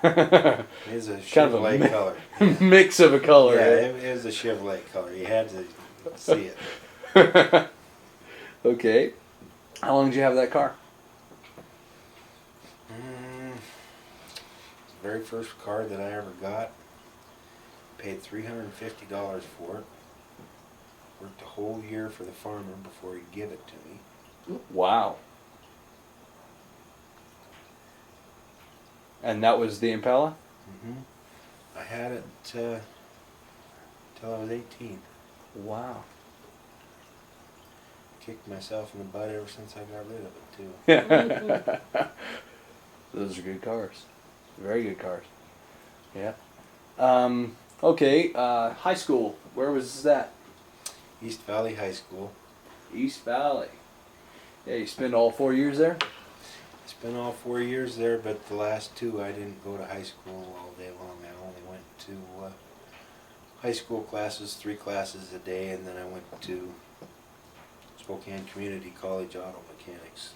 Speaker 2: It is a
Speaker 1: Kind of a
Speaker 2: Chevrolet
Speaker 1: mi-
Speaker 2: color. Yeah,
Speaker 1: Mix of a color.
Speaker 2: yeah,
Speaker 1: eh?
Speaker 2: it is a Chevrolet color. You had to see it.
Speaker 1: Okay. How long did you have that car?
Speaker 2: The very first car that I ever got, paid $350 for it. Worked a whole year for the farmer before he'd give it to me.
Speaker 1: Wow. And that was the Impala?
Speaker 2: I had it till I was 18.
Speaker 1: Wow.
Speaker 2: Kicked myself in the butt ever since I got rid of it, too.
Speaker 1: Yeah. Those are good cars. Very good cars. Yeah. Okay, high school. Where was that?
Speaker 2: East Valley High School.
Speaker 1: East Valley. Yeah, you spent all 4 years there?
Speaker 2: I spent all 4 years there, but the last two I didn't go to high school all day long. I only went to high school classes, 3 classes a day, and then I went to Spokane Community College Auto Mechanics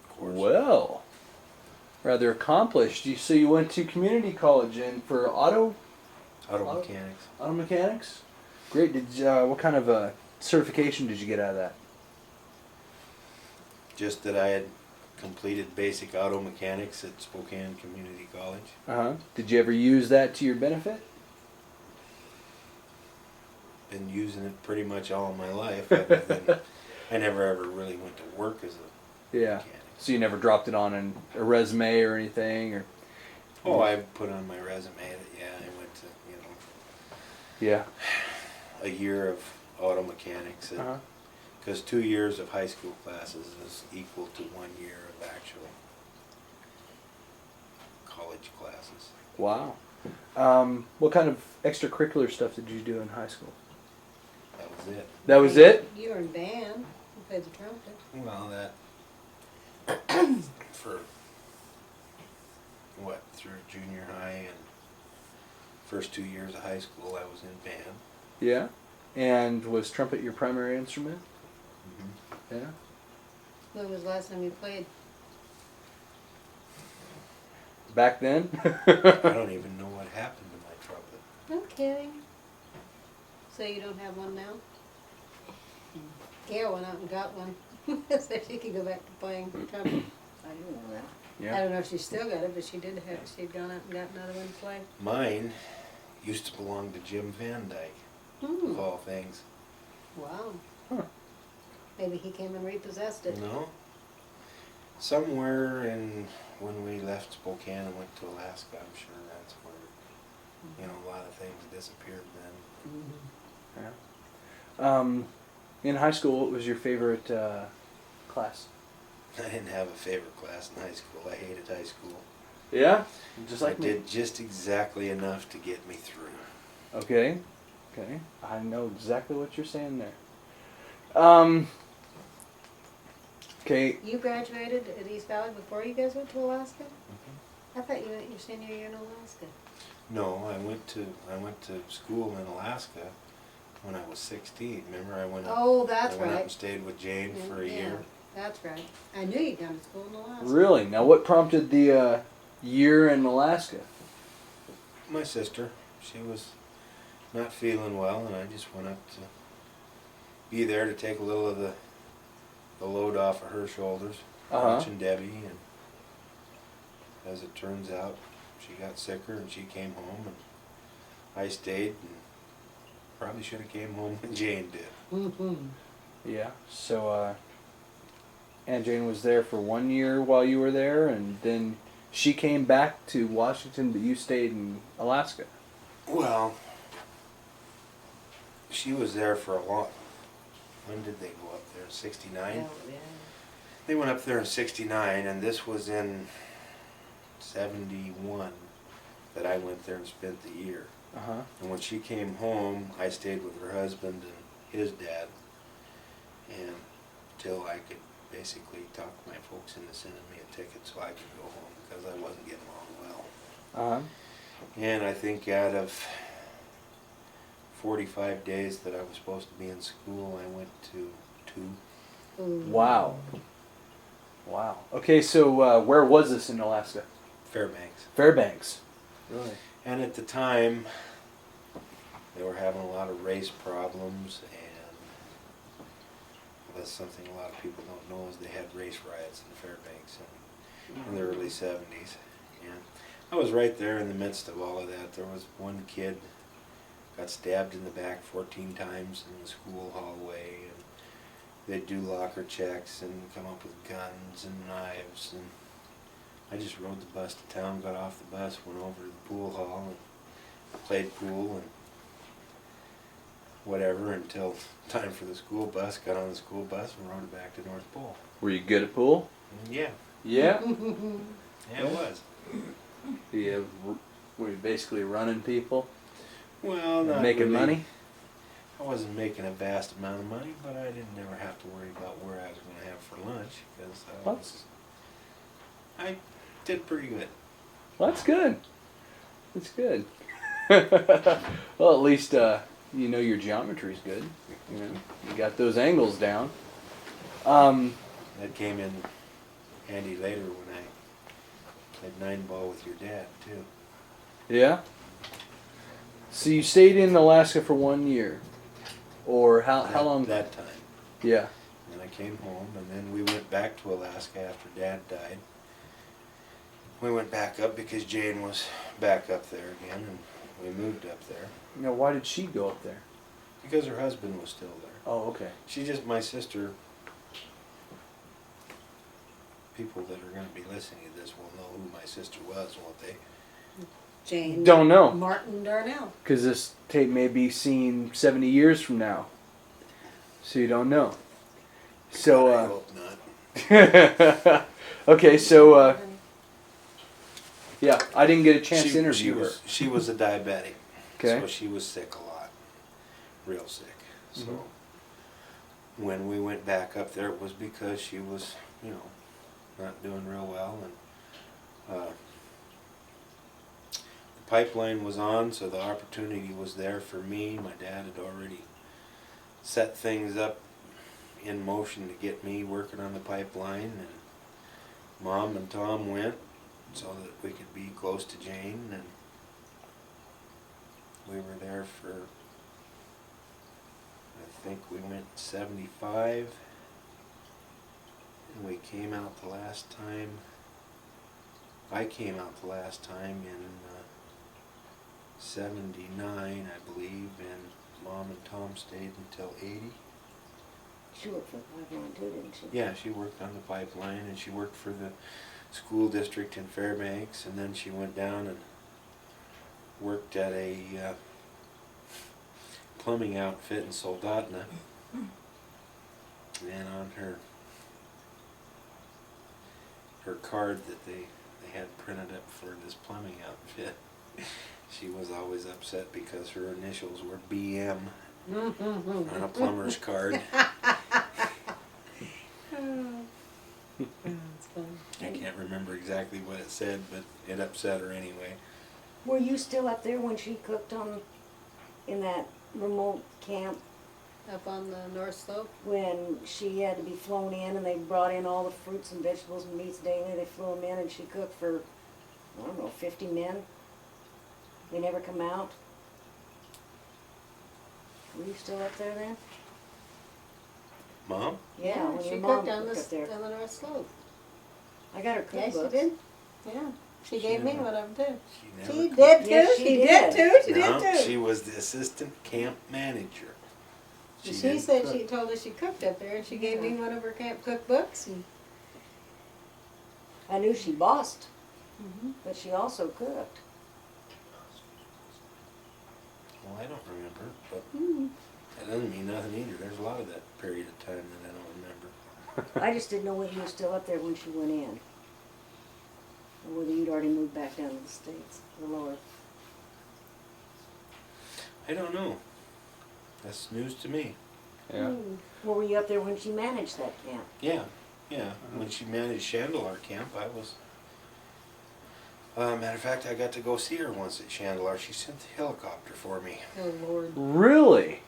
Speaker 2: course.
Speaker 1: Well, rather accomplished. So you went to community college and for auto
Speaker 2: Mechanics.
Speaker 1: auto mechanics? Great. Did what kind of certification did you get out of that?
Speaker 2: Just that I had completed basic auto mechanics at Spokane Community College.
Speaker 1: Uh-huh. Did you ever use that to your benefit?
Speaker 2: Been using it pretty much all of my life. Other than I never ever really went to work as a
Speaker 1: Yeah.
Speaker 2: mechanic.
Speaker 1: So you never dropped it on a resume or anything, or?
Speaker 2: Oh, I put on my resume that I went to
Speaker 1: Yeah.
Speaker 2: a year of auto mechanics,
Speaker 1: Uh-huh.
Speaker 2: because 2 years of high school classes is equal to 1 year of actual college classes.
Speaker 1: Wow. What kind of extracurricular stuff did you do in high school?
Speaker 2: That was it.
Speaker 1: That was it?
Speaker 3: You were in band. You played the trumpet.
Speaker 2: Well, that for through junior high and first 2 years of high school, I was in band.
Speaker 1: Yeah. And was trumpet your primary instrument?
Speaker 2: Mm-hmm.
Speaker 1: Yeah.
Speaker 3: When was the last time you played?
Speaker 1: Back then?
Speaker 2: I don't even know what happened to my trumpet.
Speaker 3: No kidding. So you don't have one now? Gail went out and got one. So she could go back to playing trumpet.
Speaker 4: I didn't know that.
Speaker 3: I
Speaker 1: Yeah.
Speaker 3: don't know if she still got it, but she'd gone out and got another one to play.
Speaker 2: Mine used to belong to Jim Van Dyke, of all things.
Speaker 3: Wow.
Speaker 1: Huh.
Speaker 3: Maybe he came and repossessed it.
Speaker 2: No. Somewhere in when we left Spokane and went to Alaska, I'm sure that's where, you know, a lot of things disappeared then.
Speaker 1: In high school, what was your favorite class?
Speaker 2: I didn't have a favorite class in high school. I hated high school.
Speaker 1: Yeah, just like
Speaker 2: I
Speaker 1: me.
Speaker 2: did just exactly enough to get me through.
Speaker 1: Okay, okay. I know exactly what you're saying there. Okay.
Speaker 3: You graduated at East Valley before you guys went to Alaska? I thought you went your senior year in Alaska.
Speaker 2: No, I went to school in Alaska when I was 16. Remember, I went up.
Speaker 3: Oh, that's
Speaker 2: I went up
Speaker 3: right.
Speaker 2: and stayed with Jane for a
Speaker 3: Yeah,
Speaker 2: year.
Speaker 3: that's right. I knew you'd gone to school in Alaska.
Speaker 1: Really? Now, what prompted the year in Alaska?
Speaker 2: My sister, she was not feeling well, and I just went up to be there to take a little of the load off of her shoulders, watching Debbie. And as it turns out, she got sicker and she came home, and I stayed, and probably should have came home when Jane did.
Speaker 3: Mm-hmm.
Speaker 1: Yeah. So, Aunt Jane was there for 1 year while you were there, and then she came back to Washington, but you stayed in Alaska.
Speaker 2: Well, she was there for a long. When did they go up there? 69?
Speaker 3: Yeah.
Speaker 2: They went up there in 69, and this was in 71 that I went there and spent the year.
Speaker 1: Uh-huh.
Speaker 2: And when she came home, I stayed with her husband and his dad, and till I could basically talk my folks into sending me a ticket so I could go home, because I wasn't getting along well.
Speaker 1: Uh-huh.
Speaker 2: And I think out of 45 days that I was supposed to be in school, I went to 2.
Speaker 3: Ooh.
Speaker 1: Wow. Wow. Okay, so where was this in Alaska?
Speaker 2: Fairbanks.
Speaker 1: Fairbanks. Really?
Speaker 2: And at the time, they were having a lot of race problems, and that's something a lot of people don't know, is they had race riots in Fairbanks in the early 70s. And I was right there in the midst of all of that. There was one kid got stabbed in the back 14 times in the school hallway, and they'd do locker checks and come up with guns and knives, and I just rode the bus to town, got off the bus, went over to the pool hall and played pool and whatever until time for the school bus, got on the school bus and rode it back to North Pole.
Speaker 1: Were you good at pool?
Speaker 2: And yeah,
Speaker 1: Yeah.
Speaker 2: it was.
Speaker 1: You were you basically running people?
Speaker 2: Well, not
Speaker 1: Making
Speaker 2: really.
Speaker 1: money?
Speaker 2: I wasn't making a vast amount of money, but I didn't never have to worry about where I was going to have for lunch, because I did pretty good.
Speaker 1: Well, that's good. That's good. Well, at least you know your geometry's good. You know, you got those angles down.
Speaker 2: That came in handy later when I played 9-ball with your dad, too.
Speaker 1: Yeah. So you stayed in Alaska for 1 year, or how long?
Speaker 2: That time.
Speaker 1: Yeah.
Speaker 2: And I came home, and then we went back to Alaska after Dad died. We went back up because Jane was back up there again, and we moved up there
Speaker 1: Now, why did she go up there?
Speaker 2: because her husband was still there.
Speaker 1: Oh, okay.
Speaker 2: My sister, people that are going to be listening to this will know who my sister was, won't they?
Speaker 3: Jane.
Speaker 1: Don't know.
Speaker 3: Martin Darnell.
Speaker 1: Because this tape may be seen 70 years from now. So you don't know.
Speaker 2: I
Speaker 1: So,
Speaker 2: hope not.
Speaker 1: okay, so, yeah, I didn't get a chance to interview her.
Speaker 2: She was a diabetic.
Speaker 1: Okay.
Speaker 2: So she was sick a lot. Real sick. So
Speaker 1: Mhm.
Speaker 2: when we went back up there, it was because she was, not doing real well. And the pipeline was on, so the opportunity was there for me. My dad had already set things up in motion to get me working on the pipeline. And Mom and Tom went so that we could be close to Jane, and we were there for, I think we went 75, and we came out the last time I came out the last time in '79, I believe, and Mom and Tom stayed until '80.
Speaker 4: She worked for the pipeline too, didn't she?
Speaker 2: Yeah, she worked on the pipeline, and she worked for the school district in Fairbanks, and then she went down and worked at a plumbing outfit in Soldotna. And on her card that they had printed up for this plumbing outfit, she was always upset because her initials were BM on a plumber's card.
Speaker 3: That's funny.
Speaker 2: I can't remember exactly what it said, but it upset her anyway.
Speaker 4: Were you still up there when she cooked in that remote camp
Speaker 3: Up on the north slope?
Speaker 4: when she had to be flown in and they brought in all the fruits and vegetables and meats daily? They flew them in and she cooked for, I don't know, 50 men. They never come out. Were you still up there then?
Speaker 2: Mom?
Speaker 4: Yeah, when
Speaker 3: she
Speaker 4: your mom
Speaker 3: cooked on
Speaker 4: cooked up there.
Speaker 3: on the north slope.
Speaker 4: I got her
Speaker 3: Yeah, she
Speaker 4: cookbooks.
Speaker 3: did. Yeah, she gave me
Speaker 2: never-
Speaker 3: one of them too.
Speaker 2: She
Speaker 3: She
Speaker 2: never
Speaker 3: did too.
Speaker 4: Yes,
Speaker 3: she
Speaker 4: she
Speaker 3: did
Speaker 4: did.
Speaker 3: too. She
Speaker 2: No,
Speaker 3: did too.
Speaker 2: she was the assistant camp manager.
Speaker 3: She
Speaker 2: didn't
Speaker 3: said
Speaker 2: cook.
Speaker 3: she told us she cooked up there, and she gave me one of her camp cookbooks. And
Speaker 4: I knew she bossed,
Speaker 3: Mhm.
Speaker 4: but she also cooked.
Speaker 2: Well, I don't remember, but
Speaker 3: Mhm.
Speaker 2: that doesn't mean nothing either. There's a lot of that period of time that I don't remember.
Speaker 4: I just didn't know whether you were still up there when she went in. Or whether you'd already moved back down to the States, the lower.
Speaker 2: I don't know. That's news to me.
Speaker 1: Yeah.
Speaker 4: Well, were you up there when she managed that camp?
Speaker 2: Yeah, yeah. When she managed Chandelar camp, I was. Matter of fact, I got to go see her once at Chandelar. She sent the helicopter for me.
Speaker 3: Oh Lord.
Speaker 1: Really?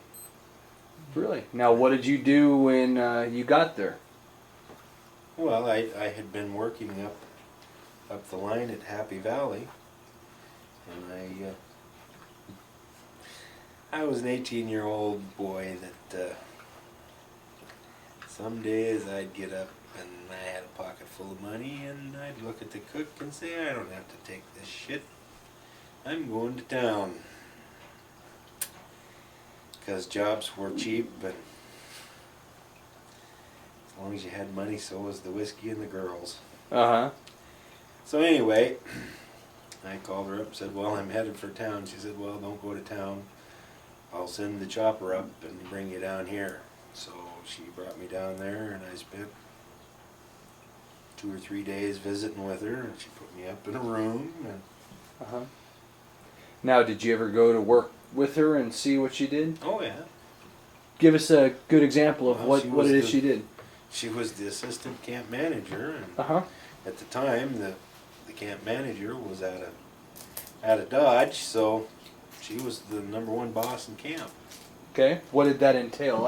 Speaker 1: Really? Now, what did you do when you got there?
Speaker 2: Well, I had been working up the line at Happy Valley, and I was an 18-year-old boy that some days I'd get up and I had a pocket full of money, and I'd look at the cook and say, I don't have to take this shit. I'm going to town. Because jobs were cheap, and as long as you had money, so was the whiskey and the girls.
Speaker 1: Uh-huh.
Speaker 2: So anyway, I called her up and said, well, I'm headed for town. She said, well, don't go to town. I'll send the chopper up and bring you down here. So she brought me down there, and I spent 2 or 3 days visiting with her, and she put me up in a room. And
Speaker 1: Uh-huh. Now, did you ever go to work with her and see what she did?
Speaker 2: oh yeah,
Speaker 1: Give us a good example of
Speaker 2: Well,
Speaker 1: what
Speaker 2: she
Speaker 1: what
Speaker 2: was
Speaker 1: it is
Speaker 2: the-
Speaker 1: she did.
Speaker 2: she was the assistant camp manager, and
Speaker 1: Uh-huh.
Speaker 2: at the time the camp manager was out of Dodge, so she was the #1 boss in camp.
Speaker 1: Okay. What did that entail?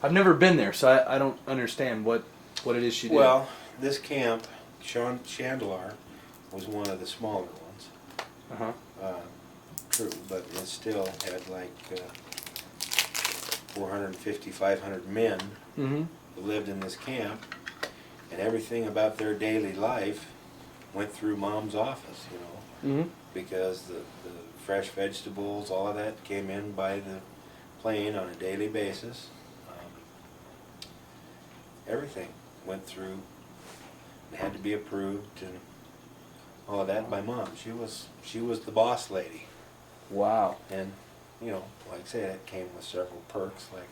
Speaker 1: I've never been there, so I don't understand what it is she did.
Speaker 2: Well, this camp, Chandelar, was one of the smaller ones.
Speaker 1: Uh-huh.
Speaker 2: True, but it still had like 450, 500 men
Speaker 1: Mm-hmm.
Speaker 2: who lived in this camp, and everything about their daily life went through Mom's office, you know,
Speaker 1: Mm-hmm.
Speaker 2: because the fresh vegetables, all of that came in by the plane on a daily basis. Everything went through and had to be approved and all of that by Mom. She was the boss lady.
Speaker 1: Wow.
Speaker 2: And, you know, like I said, it came with several perks, like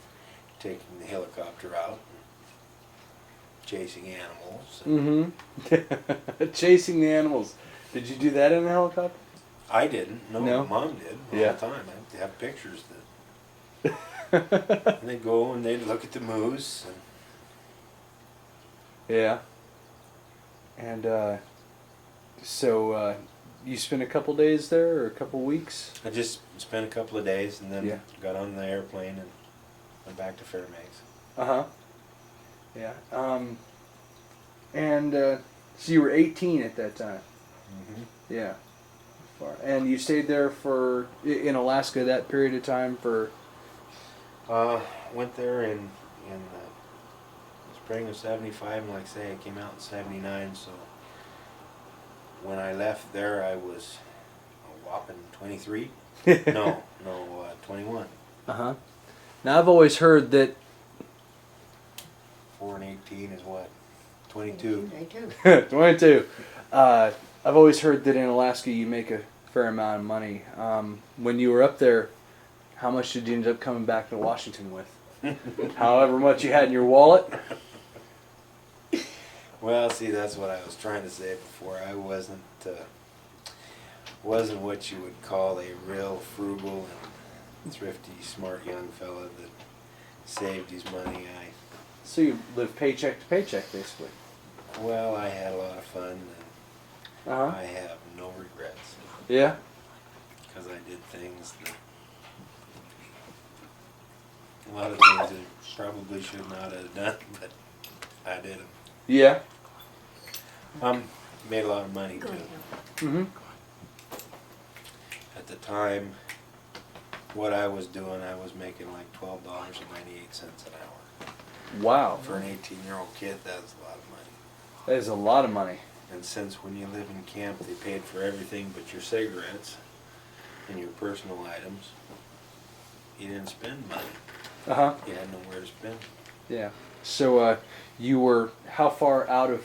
Speaker 2: taking the helicopter out and chasing animals.
Speaker 1: Mm-hmm. Chasing the animals. Did you do that in a helicopter?
Speaker 2: I didn't. No,
Speaker 1: No?
Speaker 2: Mom did all
Speaker 1: Yeah.
Speaker 2: the time. I have pictures that and they'd go and they'd look at the moose. And
Speaker 1: Yeah. And so you spent a couple days there or a couple weeks?
Speaker 2: I just spent a couple of days and then
Speaker 1: Yeah.
Speaker 2: got on the airplane and went back to Fairbanks.
Speaker 1: Uh-huh. Yeah. And so you were 18 at that time.
Speaker 2: Mm-hmm.
Speaker 1: Yeah. And you stayed there in Alaska that period of time for...
Speaker 2: Went there in the spring of '75, and like I say, I came out in '79, so when I left there, I was a whopping 23. No, 21.
Speaker 1: Uh-huh. Now I've always heard that
Speaker 2: 4 and 18 is what? 22.
Speaker 3: They do.
Speaker 1: 22. I've always heard that in Alaska you make a fair amount of money. When you were up there, how much did you end up coming back to Washington with? However much you had in your wallet?
Speaker 2: Well, see, that's what I was trying to say before. I wasn't what you would call a real frugal and thrifty, smart young fella that saved his money.
Speaker 1: So you live paycheck to paycheck, basically.
Speaker 2: I had a lot of fun, and
Speaker 1: Uh-huh.
Speaker 2: I have no regrets
Speaker 1: Yeah?
Speaker 2: because I did things that a lot of things I probably should not have done, but I did them.
Speaker 1: Yeah.
Speaker 2: Made a lot of money
Speaker 3: Go
Speaker 2: too.
Speaker 3: ahead.
Speaker 1: Mm-hmm.
Speaker 2: At the time, what I was doing, I was making like $12.98 an hour.
Speaker 1: Wow.
Speaker 2: For an 18-year-old kid, that's a lot of money.
Speaker 1: That is a lot of money.
Speaker 2: And since when you live in camp, they paid for everything but your cigarettes and your personal items, you didn't spend money.
Speaker 1: Uh-huh.
Speaker 2: You had nowhere to spend.
Speaker 1: Yeah. So you were how far out of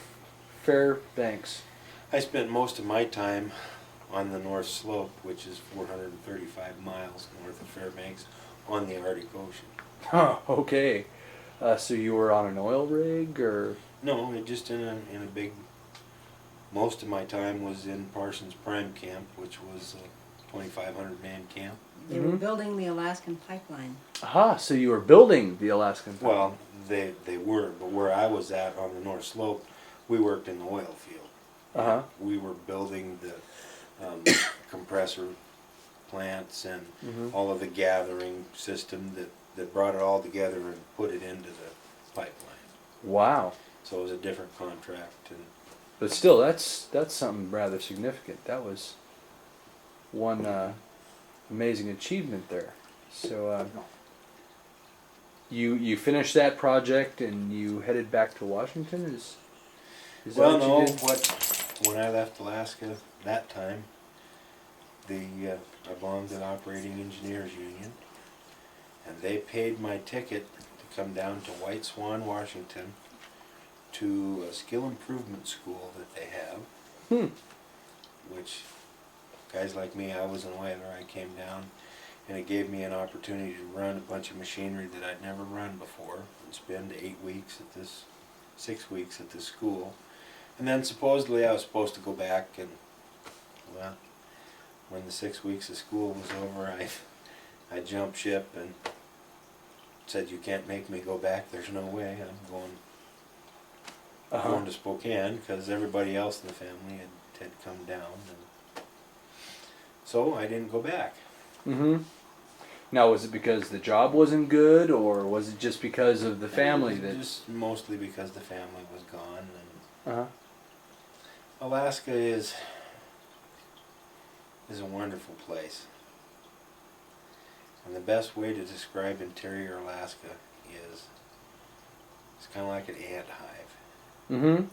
Speaker 1: Fairbanks?
Speaker 2: I spent most of my time on the North Slope, which is 435 miles north of Fairbanks, on the Arctic Ocean.
Speaker 1: Huh, okay. So you were on an oil rig, or?
Speaker 2: No, it just in a big. Most of my time was in Parsons Prime Camp, which was a 2,500 man camp.
Speaker 4: They were
Speaker 1: Mhm.
Speaker 4: building the Alaskan pipeline.
Speaker 1: Aha, so you were building the Alaskan pipeline.
Speaker 2: Well, they were, but where I was at on the North Slope, we worked in the oil field.
Speaker 1: Uh-huh.
Speaker 2: We were building the compressor plants and
Speaker 1: Mhm.
Speaker 2: all of the gathering system that brought it all together and put it into the pipeline.
Speaker 1: Wow.
Speaker 2: So it was a different contract, and
Speaker 1: But still, that's something rather significant. That was one amazing achievement there. So you finished that project and you headed back to Washington. Is that
Speaker 2: well,
Speaker 1: what
Speaker 2: no,
Speaker 1: you did?
Speaker 2: when I left Alaska that time, I belonged to the Operating Engineers Union, and they paid my ticket to come down to White Swan, Washington, to a skill improvement school that they have,
Speaker 1: Hmm.
Speaker 2: which guys like me, I was an oiler, I came down, and it gave me an opportunity to run a bunch of machinery that I'd never run before, and spend 6 weeks at this school. And then supposedly I was supposed to go back, and well, when the 6 weeks of school was over, I jumped ship and said, "You can't make me go back. There's no way. I'm going
Speaker 1: Uh-huh.
Speaker 2: to Spokane," because everybody else in the family had come down, and so I didn't go back.
Speaker 1: Mm-hmm. Now, was it because the job wasn't good, or was it just because of the family that?
Speaker 2: Just mostly because the family was gone, and
Speaker 1: Uh-huh.
Speaker 2: Alaska is a wonderful place. And the best way to describe interior Alaska is it's kind of like an ant hive.
Speaker 1: Mm-hmm.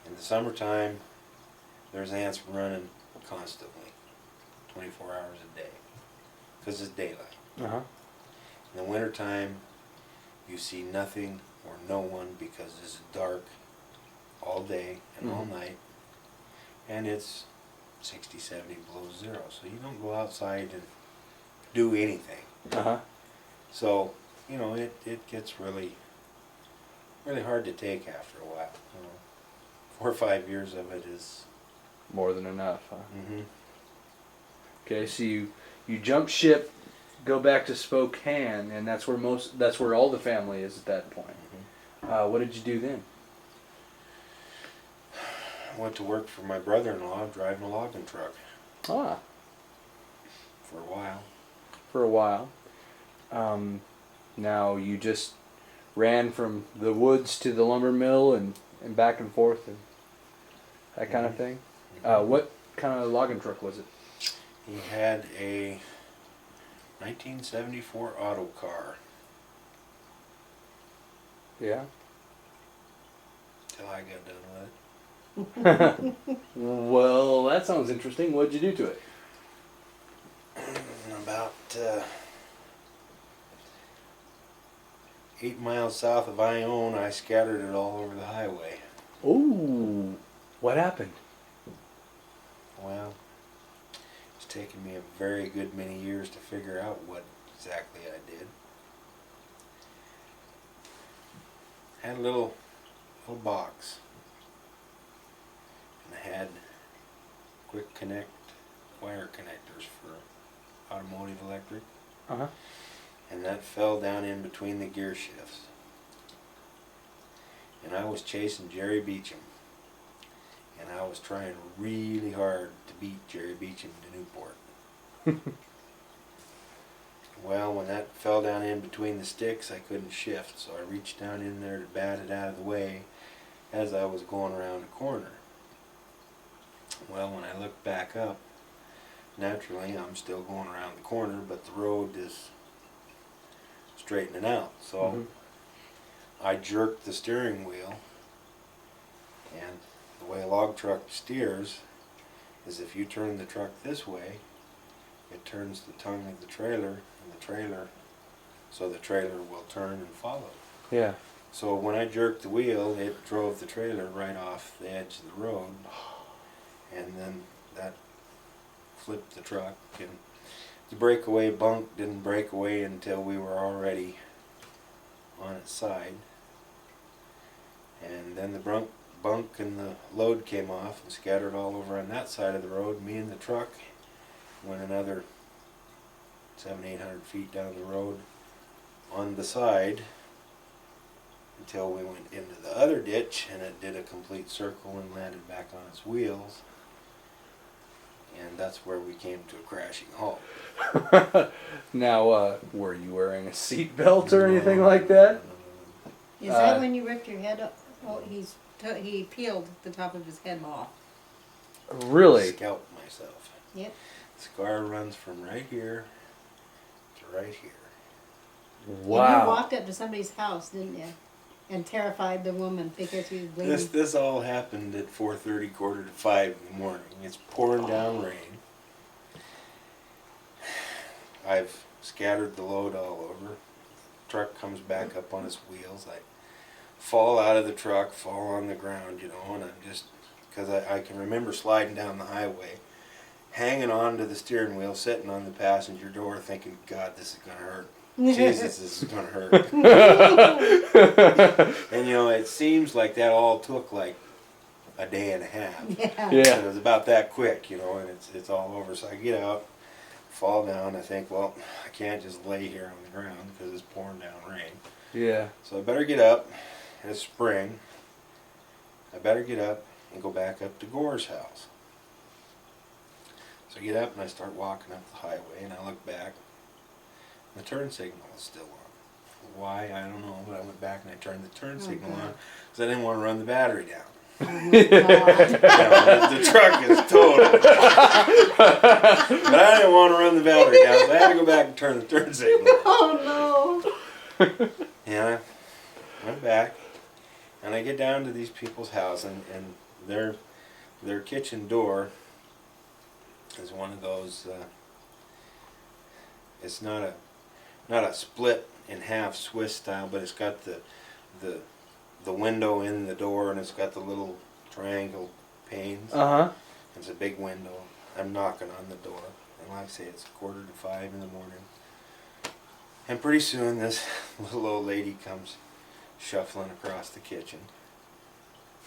Speaker 2: In the summertime, there's ants running constantly, 24 hours a day, because it's daylight.
Speaker 1: Uh-huh.
Speaker 2: In the wintertime, you see nothing or no one because it's dark all day and all night, and it's 60, 70 below zero, so you don't go outside and do anything.
Speaker 1: Uh-huh.
Speaker 2: So, it gets really hard to take after a while. 4 or 5 years of it is.
Speaker 1: More than enough, huh?
Speaker 2: Mm-hmm.
Speaker 1: Okay, so you jump ship, go back to Spokane, and that's where all the family is at that point. What did you do then?
Speaker 2: I went to work for my brother-in-law driving a logging truck
Speaker 1: Ah,
Speaker 2: for a while.
Speaker 1: for a while. Now you just ran from the woods to the lumber mill and back and forth and that kind of thing. What kind of logging truck was it?
Speaker 2: He had a 1974 auto car
Speaker 1: Yeah.
Speaker 2: till I got done with it.
Speaker 1: Well, that sounds interesting. What'd you do to it?
Speaker 2: About 8 miles south of Ione, I scattered it all over the highway.
Speaker 1: Ooh, what happened?
Speaker 2: Well, it's taken me a very good many years to figure out what exactly I did. Had a little box, and I had quick connect wire connectors for automotive electric,
Speaker 1: Uh-huh.
Speaker 2: and that fell down in between the gear shifts. And I was chasing Jerry Beecham, and I was trying really hard to beat Jerry Beecham to Newport. Well, when that fell down in between the sticks, I couldn't shift, so I reached down in there to bat it out of the way as I was going around a corner. Well, when I looked back up, naturally I'm still going around the corner, but the road is straightening out. So
Speaker 1: Mhm.
Speaker 2: I jerked the steering wheel, and the way a log truck steers is if you turn the truck this way, it turns the tongue of the trailer, and the trailer, so the trailer will turn and follow.
Speaker 1: Yeah.
Speaker 2: So when I jerked the wheel, it drove the trailer right off the edge of the road, and then that flipped the truck, and the breakaway bunk didn't break away until we were already on its side. And then the bunk and the load came off and scattered all over on that side of the road. Me and the truck went another 700-800 feet down the road on the side until we went into the other ditch, and it did a complete circle and landed back on its wheels. And that's where we came to a crashing halt.
Speaker 1: Now, were you wearing a seatbelt or anything like that?
Speaker 3: Is that when you ripped your head up? Oh, he peeled the top of his head off.
Speaker 1: Really?
Speaker 2: Scalped myself.
Speaker 3: Yep.
Speaker 2: Scar runs from right here to right here.
Speaker 3: And you
Speaker 1: Wow.
Speaker 3: walked up to somebody's house, didn't you? And terrified the woman because she was bleeding.
Speaker 2: This all happened at 4:30, 4:45 in the morning. It's pouring down rain. I've scattered the load all over. Truck comes back up on its wheels. I fall out of the truck, fall on the ground, you know, and I'm just, because I can remember sliding down the highway, hanging on to the steering wheel, sitting on the passenger door thinking, God, this is going to hurt. Jesus, this is going to hurt. And you know, it seems like that all took like a day and a half.
Speaker 3: Yeah.
Speaker 1: Yeah.
Speaker 2: It was about that quick, you know, and it's all over. So I get out, fall down. I think, well, I can't just lay here on the ground because it's pouring down rain.
Speaker 1: Yeah.
Speaker 2: So I better get up. It's spring. I better get up and go back up to Gore's house. So I get up and I start walking up the highway, and I look back. The turn signal is still on. Why, I don't know, but I went back and I turned the turn signal on because I didn't want to run the battery down.
Speaker 3: Oh my God.
Speaker 2: You know, the truck is total. But I didn't want to run the battery down, so I had to go back and turn the turn signal on.
Speaker 3: Oh no.
Speaker 2: Yeah, I went back, and I get down to these people's house, and their kitchen door is one of those, it's not a split in half Swiss style, but it's got the window in the door, and it's got the little triangle panes.
Speaker 1: Uh-huh.
Speaker 2: It's a big window. I'm knocking on the door, and like I say, it's 4:45 in the morning. And pretty soon this little old lady comes shuffling across the kitchen.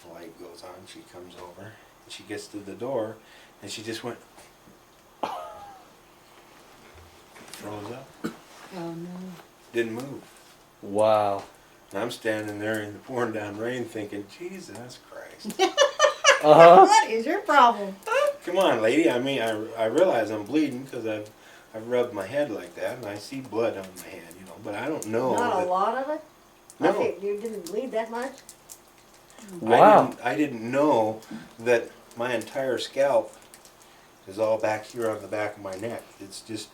Speaker 2: The light goes on, she comes over, and she gets to the door, and she just went, froze up,
Speaker 3: Oh no.
Speaker 2: didn't move.
Speaker 1: Wow.
Speaker 2: And I'm standing there in the pouring down rain thinking, Jesus Christ.
Speaker 1: Uh-huh.
Speaker 3: What is your problem?
Speaker 2: Come on, lady. I mean, I realize I'm bleeding because I've rubbed my head like that, and I see blood on my head, you know, but I don't know.
Speaker 4: Not a
Speaker 2: that-
Speaker 4: lot of it?
Speaker 2: No.
Speaker 4: Okay, you didn't bleed that much?
Speaker 1: Wow.
Speaker 2: I didn't know that my entire scalp is all back here on the back of my neck. It's just,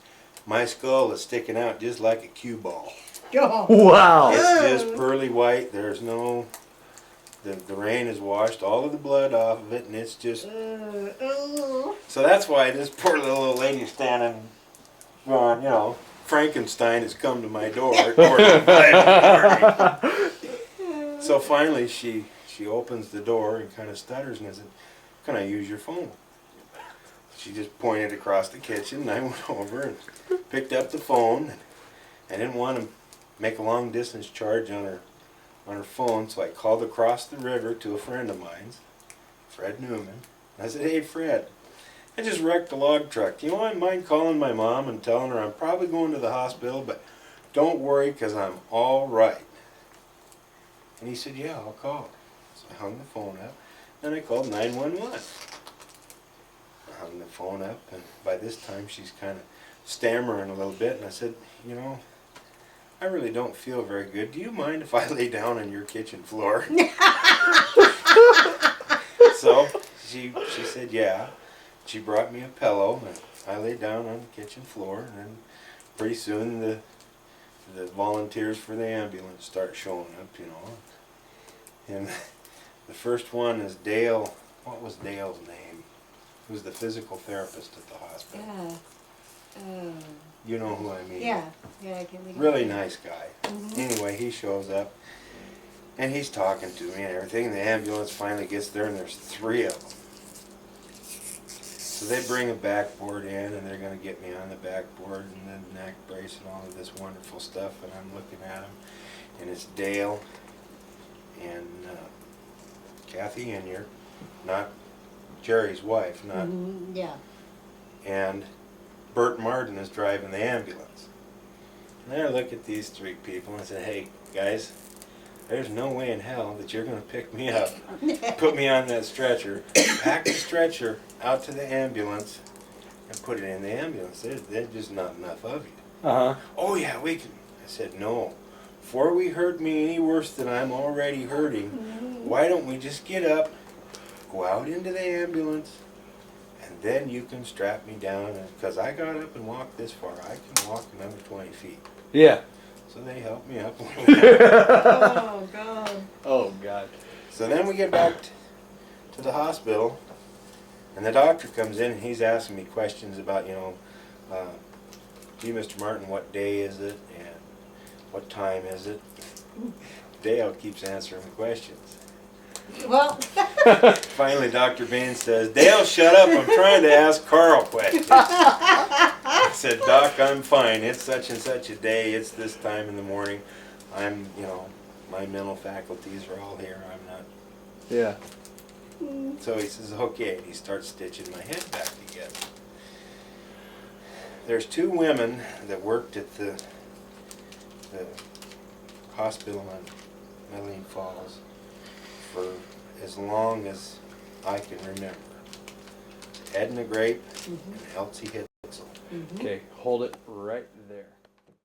Speaker 2: my skull is sticking out just like a cue ball.
Speaker 3: Oh.
Speaker 1: Wow.
Speaker 2: It's just pearly white. There's no the rain has washed all of the blood off of it, and it's just.
Speaker 3: Oh.
Speaker 2: So that's why this poor little old lady standing, going, you know, Frankenstein has come to my door at 4:45 in the morning. So finally she opens the door and kind of stutters and I said, "Can I use your phone?" She just pointed across the kitchen and I went over and picked up the phone. And I didn't want to make a long distance charge on her phone, so I called across the river to a friend of mine's, Fred Newman. And I said, "Hey Fred, I just wrecked a log truck. Do you mind calling my mom and telling her I'm probably going to the hospital, but don't worry because I'm all right?" And he said, "Yeah, I'll call." So I hung the phone up, and I called 911. I hung the phone up, and by this time she's kind of stammering a little bit, and I said, "You know, I really don't feel very good. Do you mind if I lay down on your kitchen floor?" So she said, "Yeah." She brought me a pillow, and I lay down on the kitchen floor, and then pretty soon the volunteers for the ambulance start showing up, you know. And the first one is Dale. What was Dale's name? He was the physical therapist at the hospital. You know who I mean.
Speaker 3: Yeah, I can read it.
Speaker 2: Really nice guy.
Speaker 3: Mhm.
Speaker 2: Anyway, he shows up, and he's talking to me and everything. The ambulance finally gets there, and there's 3 of them. So they bring a backboard in, and they're going to get me on the backboard, and then neck brace and all of this wonderful stuff. And I'm looking at him, and it's Dale and Kathy Inyard, not Jerry's wife, not,
Speaker 3: Mhm, yeah.
Speaker 2: and Bert Martin is driving the ambulance. And I look at these 3 people and I said, "Hey guys, there's no way in hell that you're going to pick me up, put me on that stretcher, pack the stretcher out to the ambulance, and put it in the ambulance. There's just not enough of you."
Speaker 1: Uh huh.
Speaker 2: "Oh yeah, we can." I said, "No. Before we hurt me any worse than I'm already hurting, why don't we just get up, go out into the ambulance, and then you can strap me down, because I got up and walked this far. I can walk another 20 feet.
Speaker 1: Yeah.
Speaker 2: So they helped me up.
Speaker 3: Oh, God.
Speaker 1: Oh God.
Speaker 2: So then we get back to the hospital, and the doctor comes in and he's asking me questions about, "Gee, Mr. Martin, what day is it, and what time is it?" Dale keeps answering the questions.
Speaker 3: Well,
Speaker 2: Finally, Dr. Bain says, "Dale, shut up. I'm trying to ask Carl questions." I said, "Doc, I'm fine. It's such and such a day. It's this time in the morning. I'm, my mental faculties are all here. I'm not."
Speaker 1: Yeah.
Speaker 2: So he says, "Okay." And he starts stitching my head back together. There's 2 women that worked at the hospital in Medellin Falls for as long as I can remember. Edna Grape and Elsie Hitzel.
Speaker 1: Okay. Hold it right there.